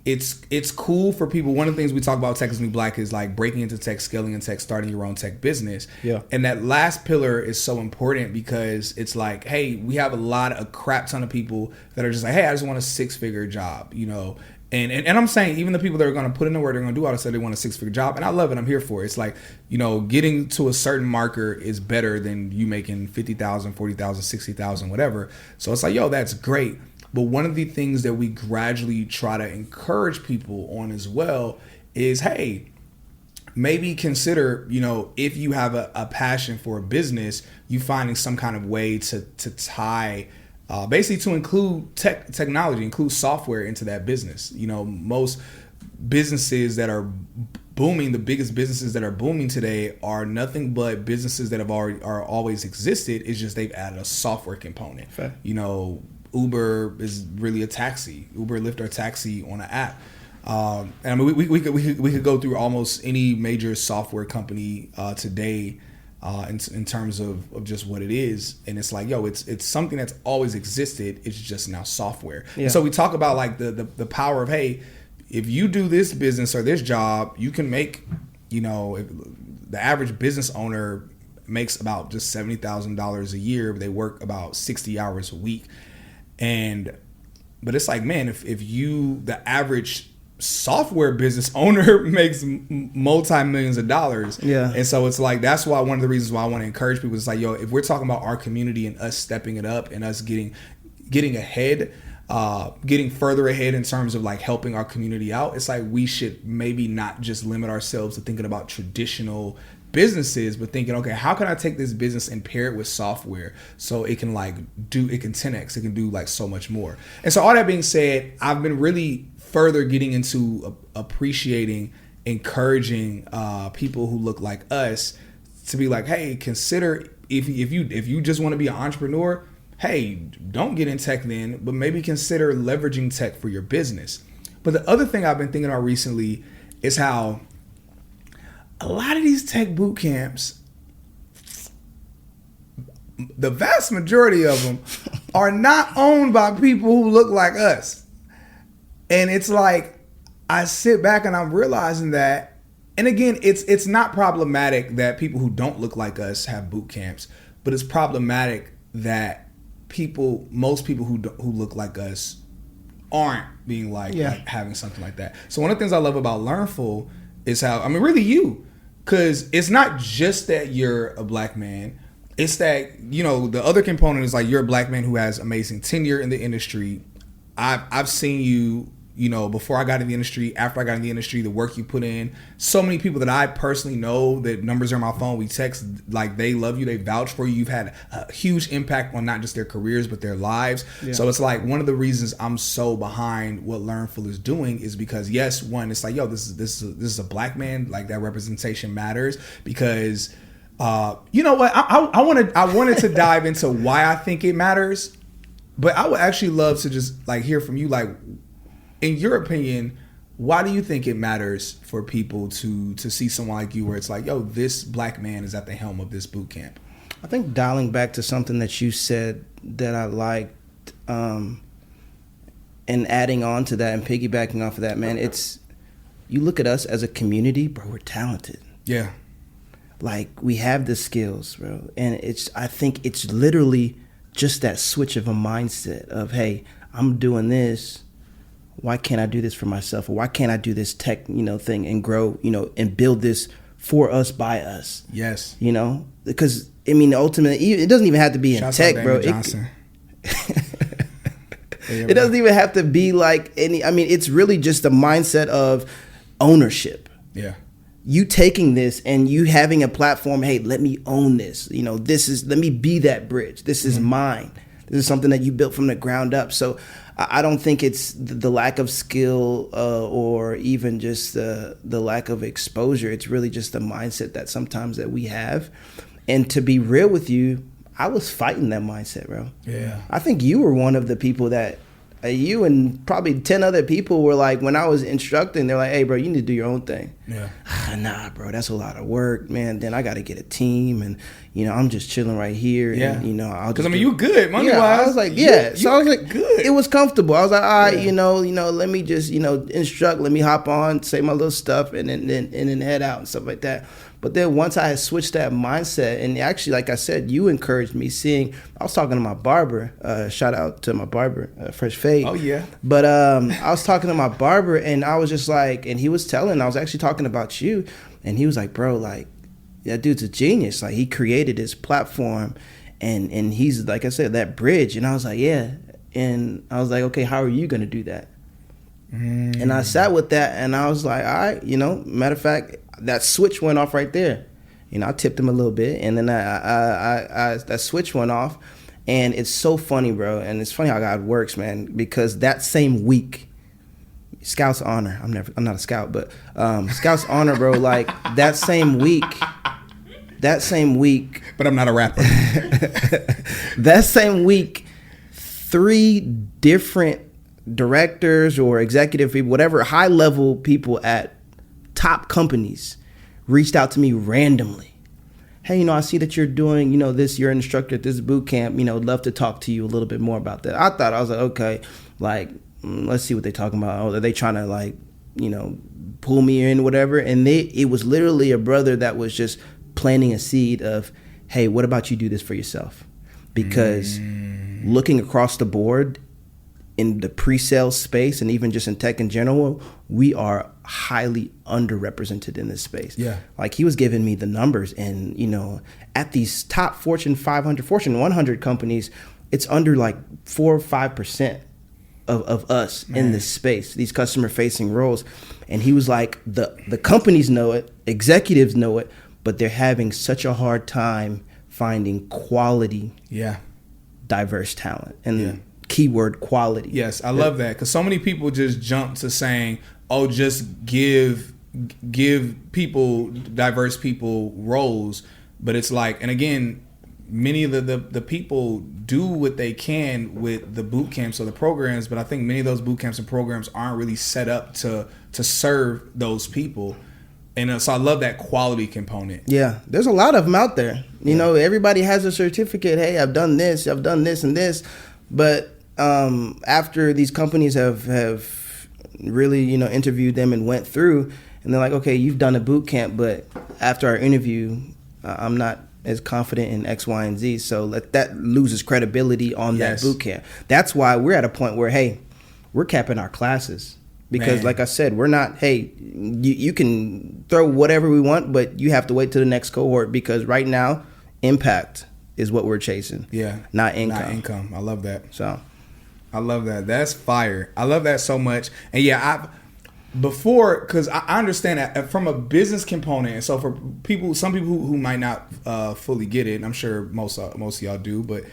Speaker 3: it's cool for people. One of the things we talk about Tech is New Black is like breaking into tech, scaling in tech, starting your own tech business.
Speaker 2: Yeah.
Speaker 3: And that last pillar is so important because it's like, hey, we have a crap ton of people that are just like, hey, I just want a 6-figure job, you know. And I'm saying, even the people that are going to put in the work, they're going to do all this stuff, they want a 6-figure job. And I love it. I'm here for it. It's like, you know, getting to a certain marker is better than you making 50,000, 40,000, 60,000, whatever. So it's like, yo, that's great. But one of the things that we gradually try to encourage people on as well is, hey, maybe consider, you know, if you have a passion for a business, you finding some kind of way to tie basically to include technology, include software into that business. You know, most businesses that are booming, the biggest businesses that are booming today, are nothing but businesses that are always existed. It's just they've added a software component. Fair. You know, Uber is really a taxi. Uber, Lyft are taxi on an app. And I mean, we could go through almost any major software company today. In terms of just what it is, and it's like, yo, it's something that's always existed. It's just now software. Yeah. So we talk about like the power of, hey, if you do this business or this job, you can make, you know, if the average business owner makes about just $70,000 a year, but they work about 60 hours a week, but it's like, man, if you, the average software business owner makes multi-millions of dollars. Yeah. And so it's like, that's why one of the reasons why I want to encourage people is like, yo, if we're talking about our community and us stepping it up and us getting ahead, getting further ahead in terms of like helping our community out, it's like we should maybe not just limit ourselves to thinking about traditional businesses, but thinking, okay, how can I take this business and pair it with software so it can 10x, it can do like so much more. And so all that being said, I've been really further getting into appreciating, encouraging people who look like us to be like, hey, consider if you just want to be an entrepreneur, hey, don't get in tech then, but maybe consider leveraging tech for your business. But the other thing I've been thinking about recently is how a lot of these tech boot camps, the vast majority of them are not owned by people who look like us. And it's like, I sit back and I'm realizing that, and again, it's not problematic that people who don't look like us have boot camps, but it's problematic that most people who look like us aren't being like having something like that. So one of the things I love about Learnful is how, I mean, really you, because it's not just that you're a Black man, It's that, you know, the other component is like, you're a black man who has amazing tenure in the industry. I've seen you, you know, before I got in the industry, after I got in the industry, the work you put in. So many people that I personally know, that numbers are on my phone, we text, like, they love you, they vouch for you. You've had a huge impact on not just their careers, but their lives. Yeah. So it's like, one of the reasons I'm so behind what Learnful is doing is because, yes, one, it's like, yo, this is a black man, like, that representation matters. Because you know what, I wanted to dive into why I think it matters, but I would actually love to just like hear from you, like, in your opinion, why do you think it matters for people to see someone like you where it's like, yo, this black man is at the helm of this boot camp?
Speaker 2: I think dialing back to something that you said that I liked, and adding on to that and piggybacking off of that, man, it's, you look at us as a community, bro, we're talented.
Speaker 3: Yeah.
Speaker 2: Like, we have the skills, bro. And I think it's literally just that switch of a mindset of, hey, I'm doing this. Why can't I do this for myself? Or why can't I do this tech, thing and grow, and build this for us, by us?
Speaker 3: Yes.
Speaker 2: Because, I mean, ultimately, it doesn't even have to be in tech, bro. It doesn't even have to be like it's really just the mindset of ownership.
Speaker 3: Yeah.
Speaker 2: You taking this and you having a platform, hey, let me own this. Let me be that bridge. This is mine. This is something that you built from the ground up. So I don't think it's the lack of skill or even just the lack of exposure. It's really just the mindset that sometimes that we have. And to be real with you, I was fighting that mindset, bro.
Speaker 3: Yeah.
Speaker 2: I think you were one of the people that you and probably 10 other people were like, when I was instructing, they're like, hey, bro, you need to do your own thing.
Speaker 3: Yeah.
Speaker 2: Nah, bro, that's a lot of work, man. Then I got to get a team, and I'm just chilling right here.
Speaker 3: Yeah.
Speaker 2: And, I'll
Speaker 3: just, you good money wise.
Speaker 2: I was like, yeah. So I was like,
Speaker 3: good.
Speaker 2: It was comfortable. I was like, all right, let me just, instruct. Let me hop on, say my little stuff, and then head out and stuff like that. But then once I had switched that mindset, and actually, like I said, you encouraged me I was talking to my barber, shout out to my barber, Fresh Fade.
Speaker 3: Oh, yeah.
Speaker 2: But I was talking to my barber, and I was just like, and he was I was actually talking about you, and he was like, bro, like, that dude's a genius. Like, he created his platform, and he's, like I said, that bridge. And I was like, yeah. And I was like, okay, how are you going to do that? And I sat with that, and I was like, all right, matter of fact, that switch went off right there. I tipped him a little bit, and then I that switch went off. And it's so funny, bro. And it's funny how God works, man, because that same week, Scout's honor. I'm not a scout, but Scout's honor, bro. Like, that same week.
Speaker 3: But I'm not a rapper.
Speaker 2: That same week, 3 different directors or executive people, whatever, high level people at top companies reached out to me randomly. Hey, I see that you're doing, this, you're an instructor at this boot camp, I'd love to talk to you a little bit more about that. I was like, okay, like, let's see what they're talking about. Oh, are they trying to, like, pull me in, whatever? And it was literally a brother that was just planting a seed of, hey, what about you do this for yourself? Because looking across the board in the pre-sale space, and even just in tech in general, we are highly underrepresented in this space.
Speaker 3: Yeah. Like,
Speaker 2: he was giving me the numbers, and, at these top Fortune 500, Fortune 100 companies, it's under like 4 or 5% of us in this space, these customer facing roles. And he was like, the companies know it, executives know it, but they're having such a hard time finding quality, diverse talent. And keyword quality.
Speaker 3: Yes, I love that, because so many people just jump to saying, oh, just give people, diverse people, roles. But it's like, and again, many of the people do what they can with the boot camps or the programs, but I think many of those boot camps and programs aren't really set up to serve those people. And so I love that quality component.
Speaker 2: Yeah, there's a lot of them out there. Everybody has a certificate. Hey, I've done this and this. But after these companies have really, interviewed them and went through, and they're like, okay, you've done a boot camp, but after our interview, I'm not as confident in X, Y, and Z. So that loses credibility on that boot camp. That's why we're at a point where, hey, we're capping our classes. Because like I said, we're not, hey, you can throw whatever we want, but you have to wait till the next cohort, because right now, impact is what we're chasing.
Speaker 3: Yeah.
Speaker 2: Not income.
Speaker 3: Not income. I love that.
Speaker 2: So
Speaker 3: I love that. That's fire. I love that so much. And yeah, because I understand that from a business component. And so for people, some people who might not fully get it, and I'm sure most of y'all do, but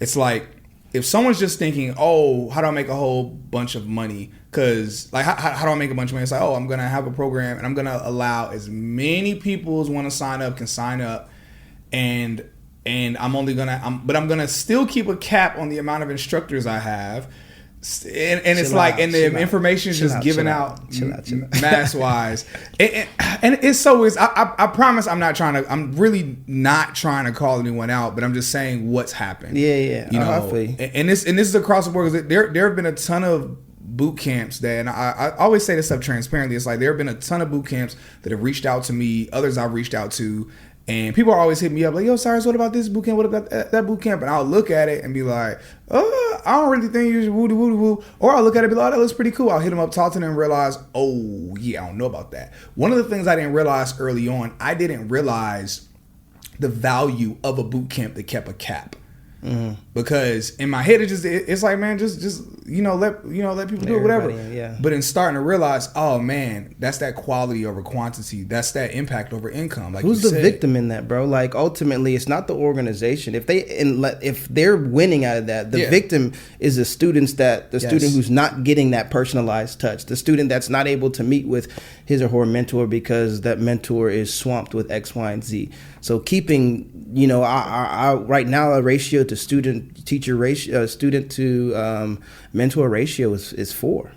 Speaker 3: it's like, if someone's just thinking, oh, how do I make a whole bunch of money? Because like, how do I make a bunch of money? It's like, oh, I'm going to have a program and I'm going to allow as many people as want to sign up can sign up. And I'm only going to, but I'm going to still keep a cap on the amount of instructors I have. And it's like, and the information is just given out mass wise. And it's so is, I promise I'm really not trying to call anyone out, but I'm just saying what's happened.
Speaker 2: Yeah.
Speaker 3: You know,
Speaker 2: hopefully.
Speaker 3: And this is across the board, because there have been a ton of boot camps that, and I always say this stuff transparently. It's like, there have been a ton of boot camps that have reached out to me, others I've reached out to, and people are always hitting me up like, yo, Cyrus, what about this boot camp? What about that boot camp? And I'll look at it and be like, oh, I don't really think you should woo. Or I'll look at it and be like, oh, that looks pretty cool. I'll hit them up, talk to them, and realize, oh, yeah, I don't know about that. One of the things I didn't realize early on, I didn't realize the value of a boot camp that kept a cap. Mm-hmm. Because in my head, it's like, man, just let people do it, whatever.
Speaker 2: Yeah.
Speaker 3: But in starting to realize, oh man, that's that quality over quantity. That's that impact over income. Like,
Speaker 2: who's the victim in that, bro? Like, ultimately, it's not the organization. If they're winning out of that, the victim is the student who's not getting that personalized touch. The student that's not able to meet with his or her mentor because that mentor is swamped with X, Y, and Z. So keeping, our right now a ratio to student to mentor ratio is 4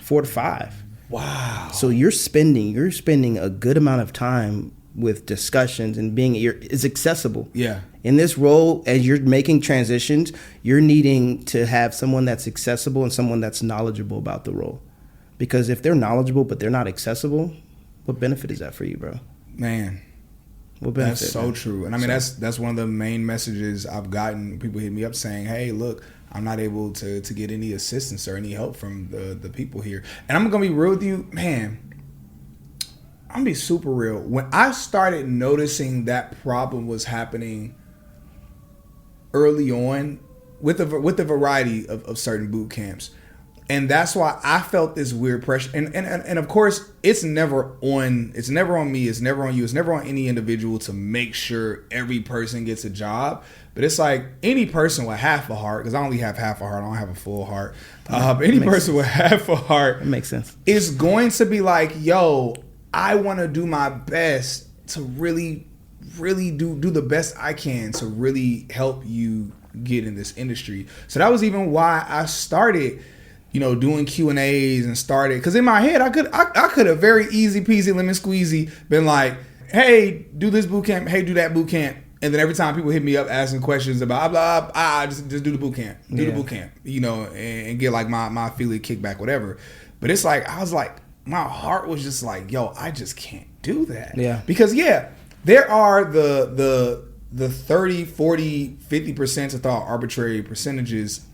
Speaker 2: to 5.
Speaker 3: Wow.
Speaker 2: So you're spending a good amount of time with discussions and is accessible.
Speaker 3: Yeah.
Speaker 2: In this role, as you're making transitions, you're needing to have someone that's accessible and someone that's knowledgeable about the role. Because if they're knowledgeable but they're not accessible, what benefit is that for you, bro?
Speaker 3: Man.
Speaker 2: That's
Speaker 3: so true. And I mean, that's one of the main messages I've gotten. People hit me up saying, hey, look, I'm not able to get any assistance or any help from the people here. And I'm going to be real with you, man. I'm going to be super real. When I started noticing that problem was happening early on with a variety of certain boot camps, and that's why I felt this weird pressure. And of course, it's never on me, it's never on you, it's never on any individual to make sure every person gets a job. But it's like any person with half a heart, because I only have half a heart, I don't have a full heart. But any person with half a heart,
Speaker 2: that makes sense,
Speaker 3: is going to be like, yo, I want to do my best to really do the best I can to really help you get in this industry. So that was even why I started doing Q&As and started, because in my head I could have very easy peasy lemon squeezy been like, hey, do this boot camp, hey, do that boot camp, and then every time people hit me up asking questions about blah, just do the boot camp, the boot camp, and get like my affiliate kickback, whatever. But it's like, I was like, my heart was just like, yo, I just can't do that.
Speaker 2: Yeah.
Speaker 3: Because there are the 30, 40, 50% of all arbitrary percentages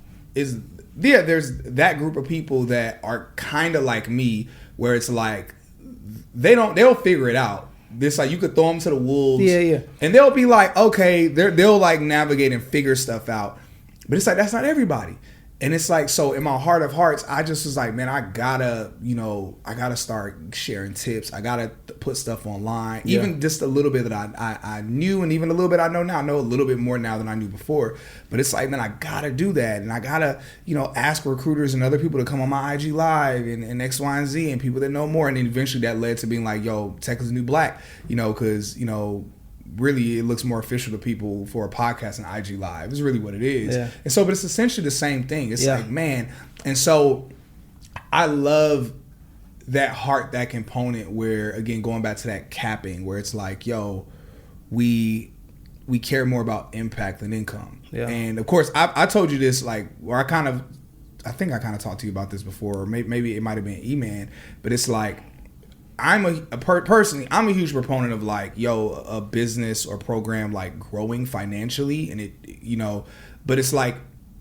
Speaker 3: there's that group of people that are kind of like me, where it's like they'll figure it out. This, like, you could throw them to the wolves, and they'll be like, okay, they'll like navigate and figure stuff out. But it's like, that's not everybody. And it's like, so in my heart of hearts, I just was like, man, I gotta start sharing tips. I gotta put stuff online, even just a little bit that I knew, and even a little bit I know now. I know a little bit more now than I knew before. But it's like, man, I gotta do that, and I gotta, ask recruiters and other people to come on my IG Live and X, Y, and Z, and people that know more. And then eventually that led to being like, yo, tech is the new black, because really it looks more official to people for a podcast and IG Live. It's really what it is. Yeah. And so, but it's essentially the same thing. It's like, man. And so I love that heart, that component where, again, going back to that capping, where it's like, yo, we care more about impact than income. Yeah. And of course, I told you this, like, where I think I kind of talked to you about this before, or maybe it might have been E-Man, but it's like, personally, I'm a huge proponent of like, yo, a business or program like growing financially, and it, but it's like,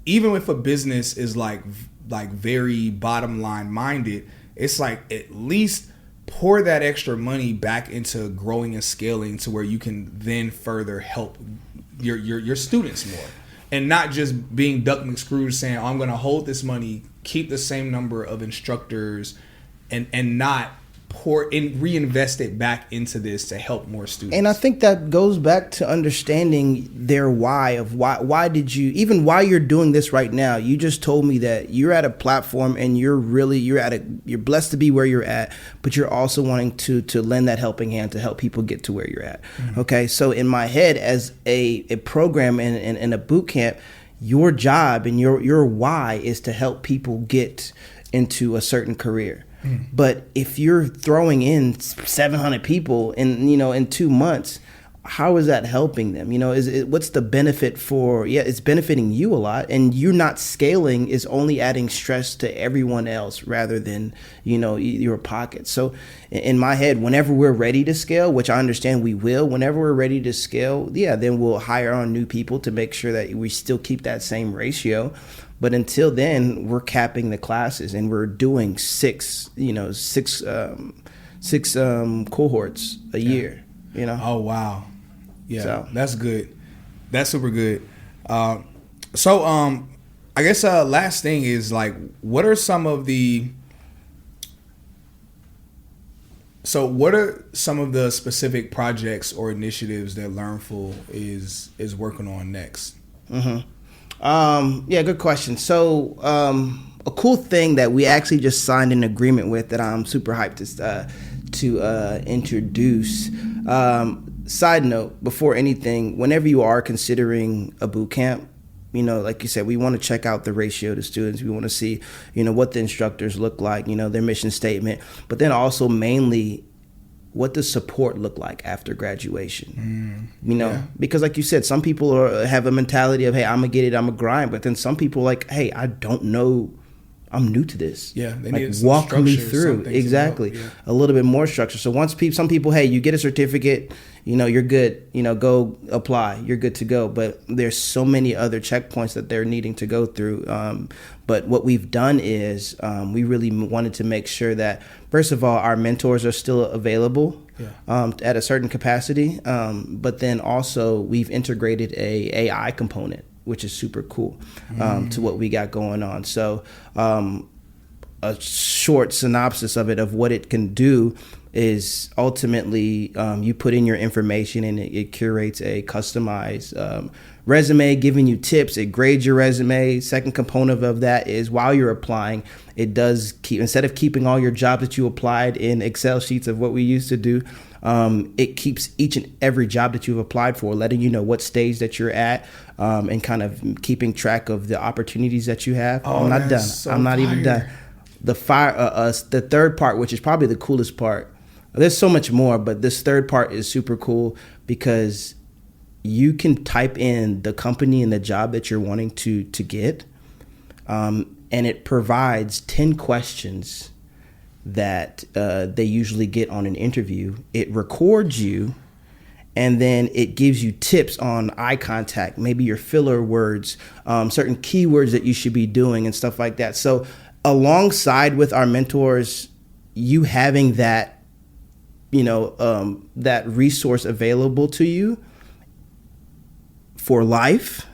Speaker 3: even if a business is like very bottom line minded, it's like, at least pour that extra money back into growing and scaling to where you can then further help your students more, and not just being Duck McScrooge saying, oh, I'm going to hold this money, keep the same number of instructors, and not reinvest it back into this to help more students.
Speaker 2: And I think that goes back to understanding their why of why did you, even while you're doing this right now, you just told me that you're at a platform and you're blessed to be where you're at, but you're also wanting to lend that helping hand to help people get to where you're at. Mm-hmm. Okay. So in my head, as a program and a boot camp, your job and your why is to help people get into a certain career. But if you're throwing in 700 people in 2 months, how is that helping them? What's the benefit for? Yeah, it's benefiting you a lot, and you're not scaling is only adding stress to everyone else rather than your pocket. So in my head, whenever we're ready to scale, which I understand we will, whenever we're ready to scale, then we'll hire on new people to make sure that we still keep that same ratio. But until then, we're capping the classes, and we're doing six cohorts a year.
Speaker 3: Oh wow, yeah,
Speaker 2: so
Speaker 3: that's good. That's super good. I guess last thing is like, what are some of the specific projects or initiatives that Learnful is working on next?
Speaker 2: Mm-hmm. Good question. So, a cool thing that we actually just signed an agreement with that I'm super hyped to introduce. Side note, before anything, whenever you are considering a boot camp, like you said, we want to check out the ratio to students. We want to see, what the instructors look like, their mission statement, but then also mainly, what does support look like after graduation? Because like you said, some people have a mentality of, hey, I'm going to get it, I'm going to grind. But then some people like, hey, I don't know, I'm new to this.
Speaker 3: Yeah, they
Speaker 2: like,
Speaker 3: need some
Speaker 2: walk me through.
Speaker 3: Exactly.
Speaker 2: A little bit more structure. So some people, hey, you get a certificate, you're good, go apply, you're good to go. But there's so many other checkpoints that they're needing to go through. But what we've done is we really wanted to make sure that, first of all, our mentors are still available at a certain capacity. But then also we've integrated a AI component, which is super cool to what we got going on. So a short synopsis of it, of what it can do, is ultimately you put in your information and it curates a customized resume, giving you tips. It grades your resume. Second component of that is, while you're applying, it does keep, instead of keeping all your jobs that you applied in Excel sheets of what we used to do, it keeps each and every job that you've applied for, letting you know what stage that you're at, and kind of keeping track of the opportunities that you have. I'm not done.
Speaker 3: So
Speaker 2: I'm not even done. The third part, which is probably the coolest part, there's so much more, but this third part is super cool because you can type in the company and the job that you're wanting to get, and it provides 10 questions that they usually get on an interview. It records you, and then it gives you tips on eye contact, maybe your filler words, certain keywords that you should be doing and stuff like that. So alongside with our mentors, you having that, that resource available to you for life,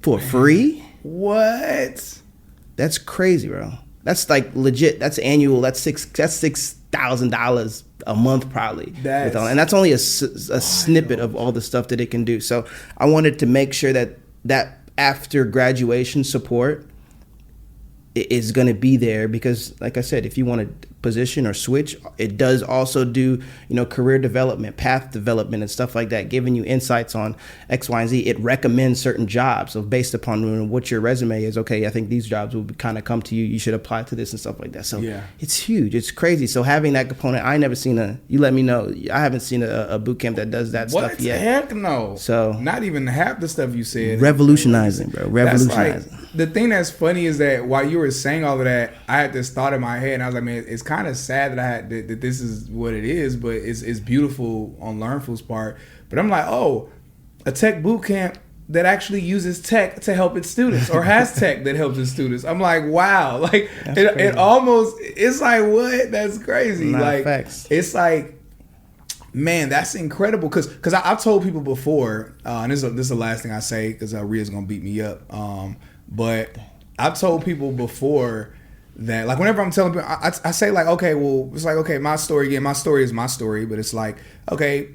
Speaker 2: for free.
Speaker 3: What?
Speaker 2: That's crazy, bro. That's like legit. That's annual. That's $6,000 a month probably. And that's only a snippet of all the stuff that it can do. So I wanted to make sure that after graduation support is going to be there, because like I said, if you want to position or switch, it does also do career development, path development, and stuff like that, giving you insights on X, Y, and Z. It recommends certain jobs, so based upon what your resume is, okay, I think these jobs will kind of come to you, you should apply to this and stuff like that. So It's huge, it's crazy. So having that component, I never seen you let me know, I haven't seen a boot camp that does that stuff yet.
Speaker 3: Heck no.
Speaker 2: So
Speaker 3: not even half the stuff you said.
Speaker 2: Revolutionizing, bro. Revolutionizing.
Speaker 3: The thing that's funny is that while you were saying all of that, I had this thought in my head, and I was like, man, it's kind of sad that that this is what it is, but it's beautiful on Learnful's part. But I'm like, oh, a tech boot camp that actually uses tech to help its students, or has tech that helps its students. I'm like, wow, like it almost, it's like, what? That's crazy.
Speaker 2: Not
Speaker 3: like
Speaker 2: facts.
Speaker 3: It's like, Man, that's incredible. Because I've told people before, and this is the last thing I say because Rhea's gonna beat me up. But I've told people before that, like, whenever I'm telling people, I say, like, okay, well, it's like, okay, my story again. My story is my story, but it's like, okay,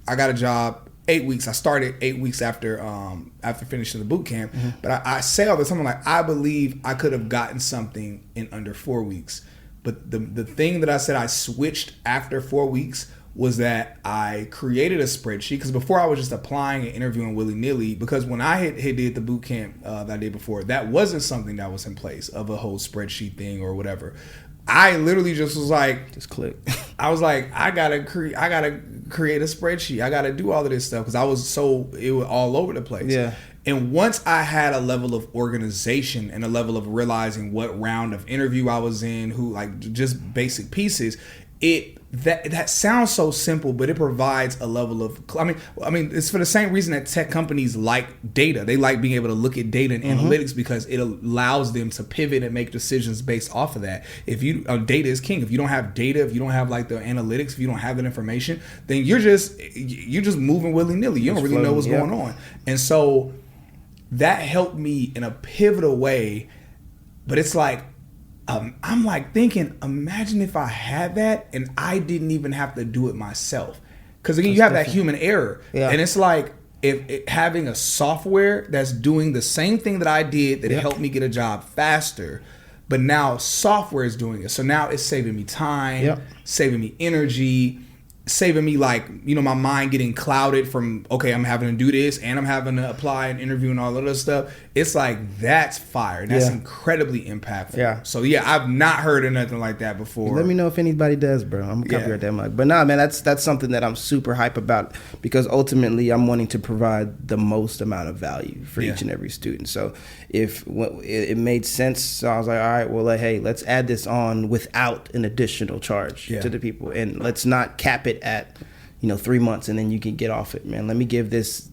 Speaker 3: I got a job. 8 weeks. I started 8 weeks after finishing the boot camp.
Speaker 2: Mm-hmm.
Speaker 3: But I say all the time, I'm like, I believe I could have gotten something in under 4 weeks. But the thing that I said I switched after 4 weeks was that I created a spreadsheet, because before I was just applying and interviewing willy-nilly, because when I had did the boot camp that I did before, that wasn't something that was in place of a whole spreadsheet thing or whatever. I literally just was like,
Speaker 2: Just click.
Speaker 3: I was like, I gotta create a spreadsheet. I gotta do all of this stuff because I was it was all over the place.
Speaker 2: Yeah.
Speaker 3: And once I had a level of organization and a level of realizing what round of interview I was in, who, like, just basic pieces, that sounds so simple, but it provides a level of, I mean, it's for the same reason that tech companies like data. They like being able to look at data and analytics because it allows them to pivot and make decisions based off of that. If you data is king. If you don't have data, if you don't have, like, the analytics, if you don't have that information, then you're just moving willy-nilly. You don't really know what's going on. And so that helped me in a pivotal way. But it's like, I'm like thinking, imagine if I had that and I didn't even have to do it myself. Because again, you have that human error. Yeah. And it's like, if having a software that's doing the same thing that I did that helped me get a job faster, but now software is doing it. So now it's saving me time, saving me energy, saving me, like, you know, my mind getting clouded from, okay, I'm having to do this and I'm having to apply and interview and all of this stuff. It's like, that's fire. That's incredibly impactful. Yeah. So yeah, I've not heard of nothing like that before.
Speaker 2: Let me know if anybody does, bro. I'm gonna copyright that mic. But nah, man, that's something that I'm super hype about, because ultimately I'm wanting to provide the most amount of value for each and every student. So if it made sense, so I was like, all right, well, hey, let's add this on without an additional charge to the people, and let's not cap it at 3 months and then you can get off it, man. Let me give this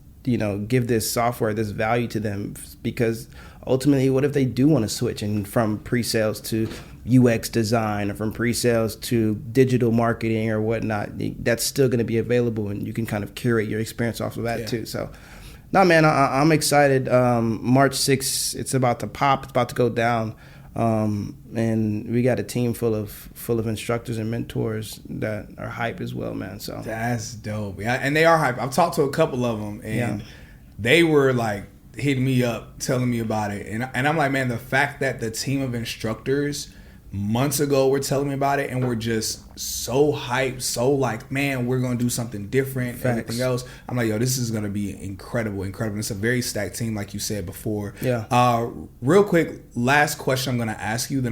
Speaker 2: software this value to them, because ultimately, what if they do want to switch and from pre-sales to UX design, or from pre-sales to digital marketing or whatnot? That's still going to be available, and you can kind of curate your experience off of that too. So no, man, I'm excited. March 6th, it's about to pop, it's about to go down. And we got a team full of instructors and mentors that are hype as well, man. So
Speaker 3: that's dope. And they are hype. I've talked to a couple of them, and they were like hitting me up, telling me about it. And I'm like, man, the fact that the team of instructors months ago were telling me about it and we're just so hyped, so like, man, we're gonna do something different, everything else. I'm like, yo, this is gonna be incredible. It's a very stacked team, like you said before. Real quick, last question I'm gonna ask you.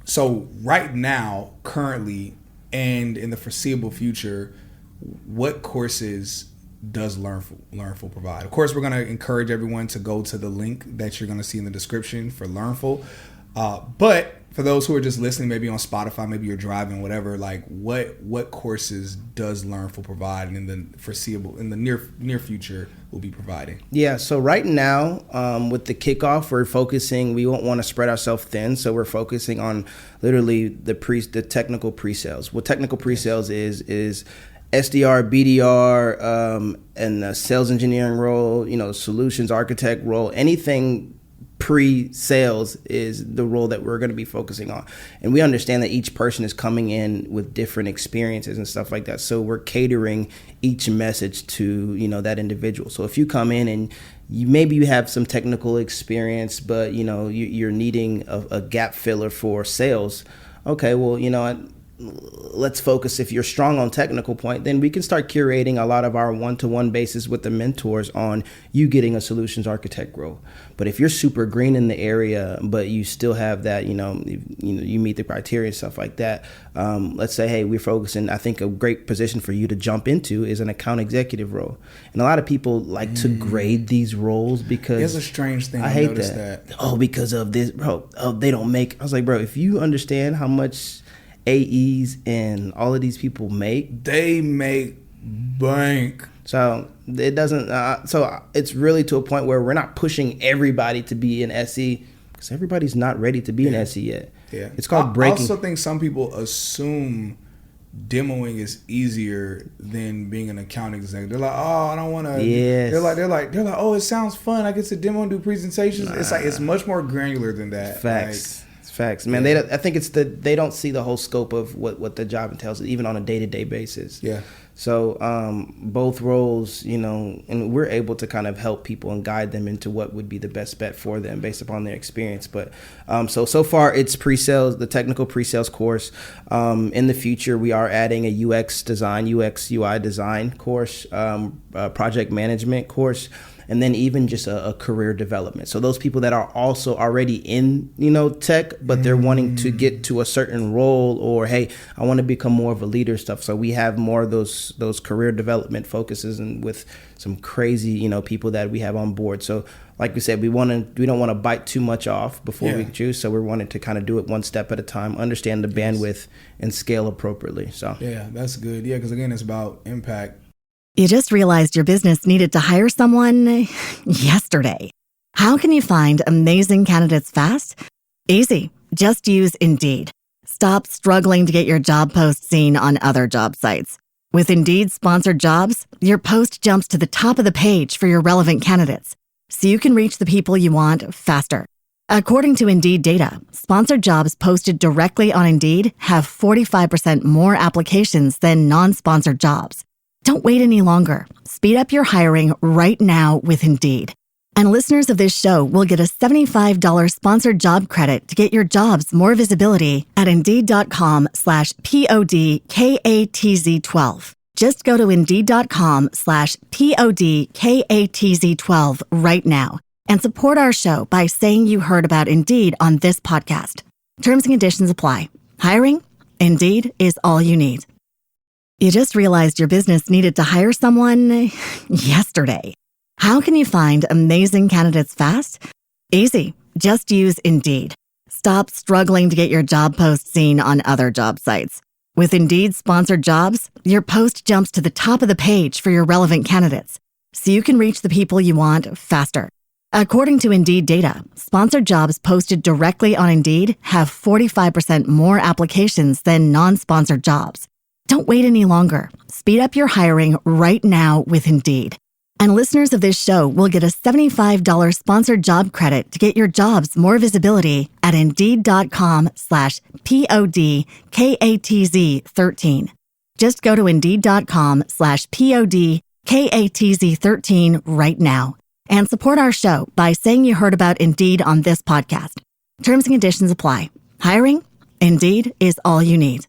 Speaker 3: So right now, currently, and in the foreseeable future, what courses does Learnful provide? Of course, we're going to encourage everyone to go to the link that you're going to see in the description for Learnful. But for those who are just listening, maybe on Spotify, maybe you're driving, whatever, like what courses does Learnful provide, and in the near future will be providing? Yeah,
Speaker 2: so right now, with the kickoff, we won't want to spread ourselves thin, so we're focusing on literally the technical pre-sales. What technical pre-sales is SDR, BDR, and a sales engineering role, solutions architect role, anything pre-sales is the role that we're going to be focusing on. And we understand that each person is coming in with different experiences and stuff like that. So we're catering each message to, that individual. So if you come in and you have some technical experience, but, you're needing a gap filler for sales. Okay, well, let's focus. If you're strong on technical point, then we can start curating a lot of our one-to-one basis with the mentors on you getting a solutions architect role. But if you're super green in the area, but you still have that, you meet the criteria and stuff like that. Let's say, hey, we're focusing. I think a great position for you to jump into is an account executive role. And a lot of people like to grade these roles because
Speaker 3: it's a strange thing.
Speaker 2: I hate that. Oh, because of this, bro. Oh, they don't make. I was like, bro, if you understand how much AEs and all of these people
Speaker 3: they make bank.
Speaker 2: So it doesn't. So it's really to a point where we're not pushing everybody to be an SE, because everybody's not ready to be an SE yet.
Speaker 3: Yeah.
Speaker 2: It's called
Speaker 3: I
Speaker 2: breaking.
Speaker 3: also think some people assume demoing is easier than being an account executive. They're like, oh, I don't want to.
Speaker 2: Yes.
Speaker 3: They're like, oh, it sounds fun. I get to demo and do presentations. It's like, it's much more granular than that.
Speaker 2: Facts. Facts, man.
Speaker 3: Yeah.
Speaker 2: I think they don't see the whole scope of what the job entails, even on a day-to-day basis.
Speaker 3: Yeah.
Speaker 2: So both roles, and we're able to kind of help people and guide them into what would be the best bet for them based upon their experience. But so far it's pre-sales, the technical pre-sales course. In the future, we are adding a UX UI design course, project management course, and then even just a career development. So those people that are also already in, tech, but they're wanting to get to a certain role, or, hey, I want to become more of a leader stuff. So we have more of those career development focuses, and with some crazy, people that we have on board. So like we said, we don't want to bite too much off before we choose. So we're wanting to kind of do it one step at a time, understand the bandwidth, and scale appropriately. So
Speaker 3: yeah, that's good. Yeah, because again, it's about impact.
Speaker 1: You just realized your business needed to hire someone yesterday. How can you find amazing candidates fast? Easy. Just use Indeed. Stop struggling to get your job post seen on other job sites. With Indeed sponsored jobs, your post jumps to the top of the page for your relevant candidates, so you can reach the people you want faster. According to Indeed data, sponsored jobs posted directly on Indeed have 45% more applications than non-sponsored jobs. Don't wait any longer. Speed up your hiring right now with Indeed. And listeners of this show will get a $75 sponsored job credit to get your jobs more visibility at Indeed.com/PODKATZ12. Just go to Indeed.com/PODKATZ12 right now and support our show by saying you heard about Indeed on this podcast. Terms and conditions apply. Hiring? Indeed is all you need. You just realized your business needed to hire someone yesterday. How can you find amazing candidates fast? Easy. Just use Indeed. Stop struggling to get your job post seen on other job sites. With Indeed sponsored jobs, your post jumps to the top of the page for your relevant candidates, so you can reach the people you want faster. According to Indeed data, sponsored jobs posted directly on Indeed have 45% more applications than non-sponsored jobs. Don't wait any longer. Speed up your hiring right now with Indeed. And listeners of this show will get a $75 sponsored job credit to get your jobs more visibility at Indeed.com/PODKATZ13. Just go to Indeed.com/PODKATZ13 right now and support our show by saying you heard about Indeed on this podcast. Terms and conditions apply. Hiring? Indeed is all you need.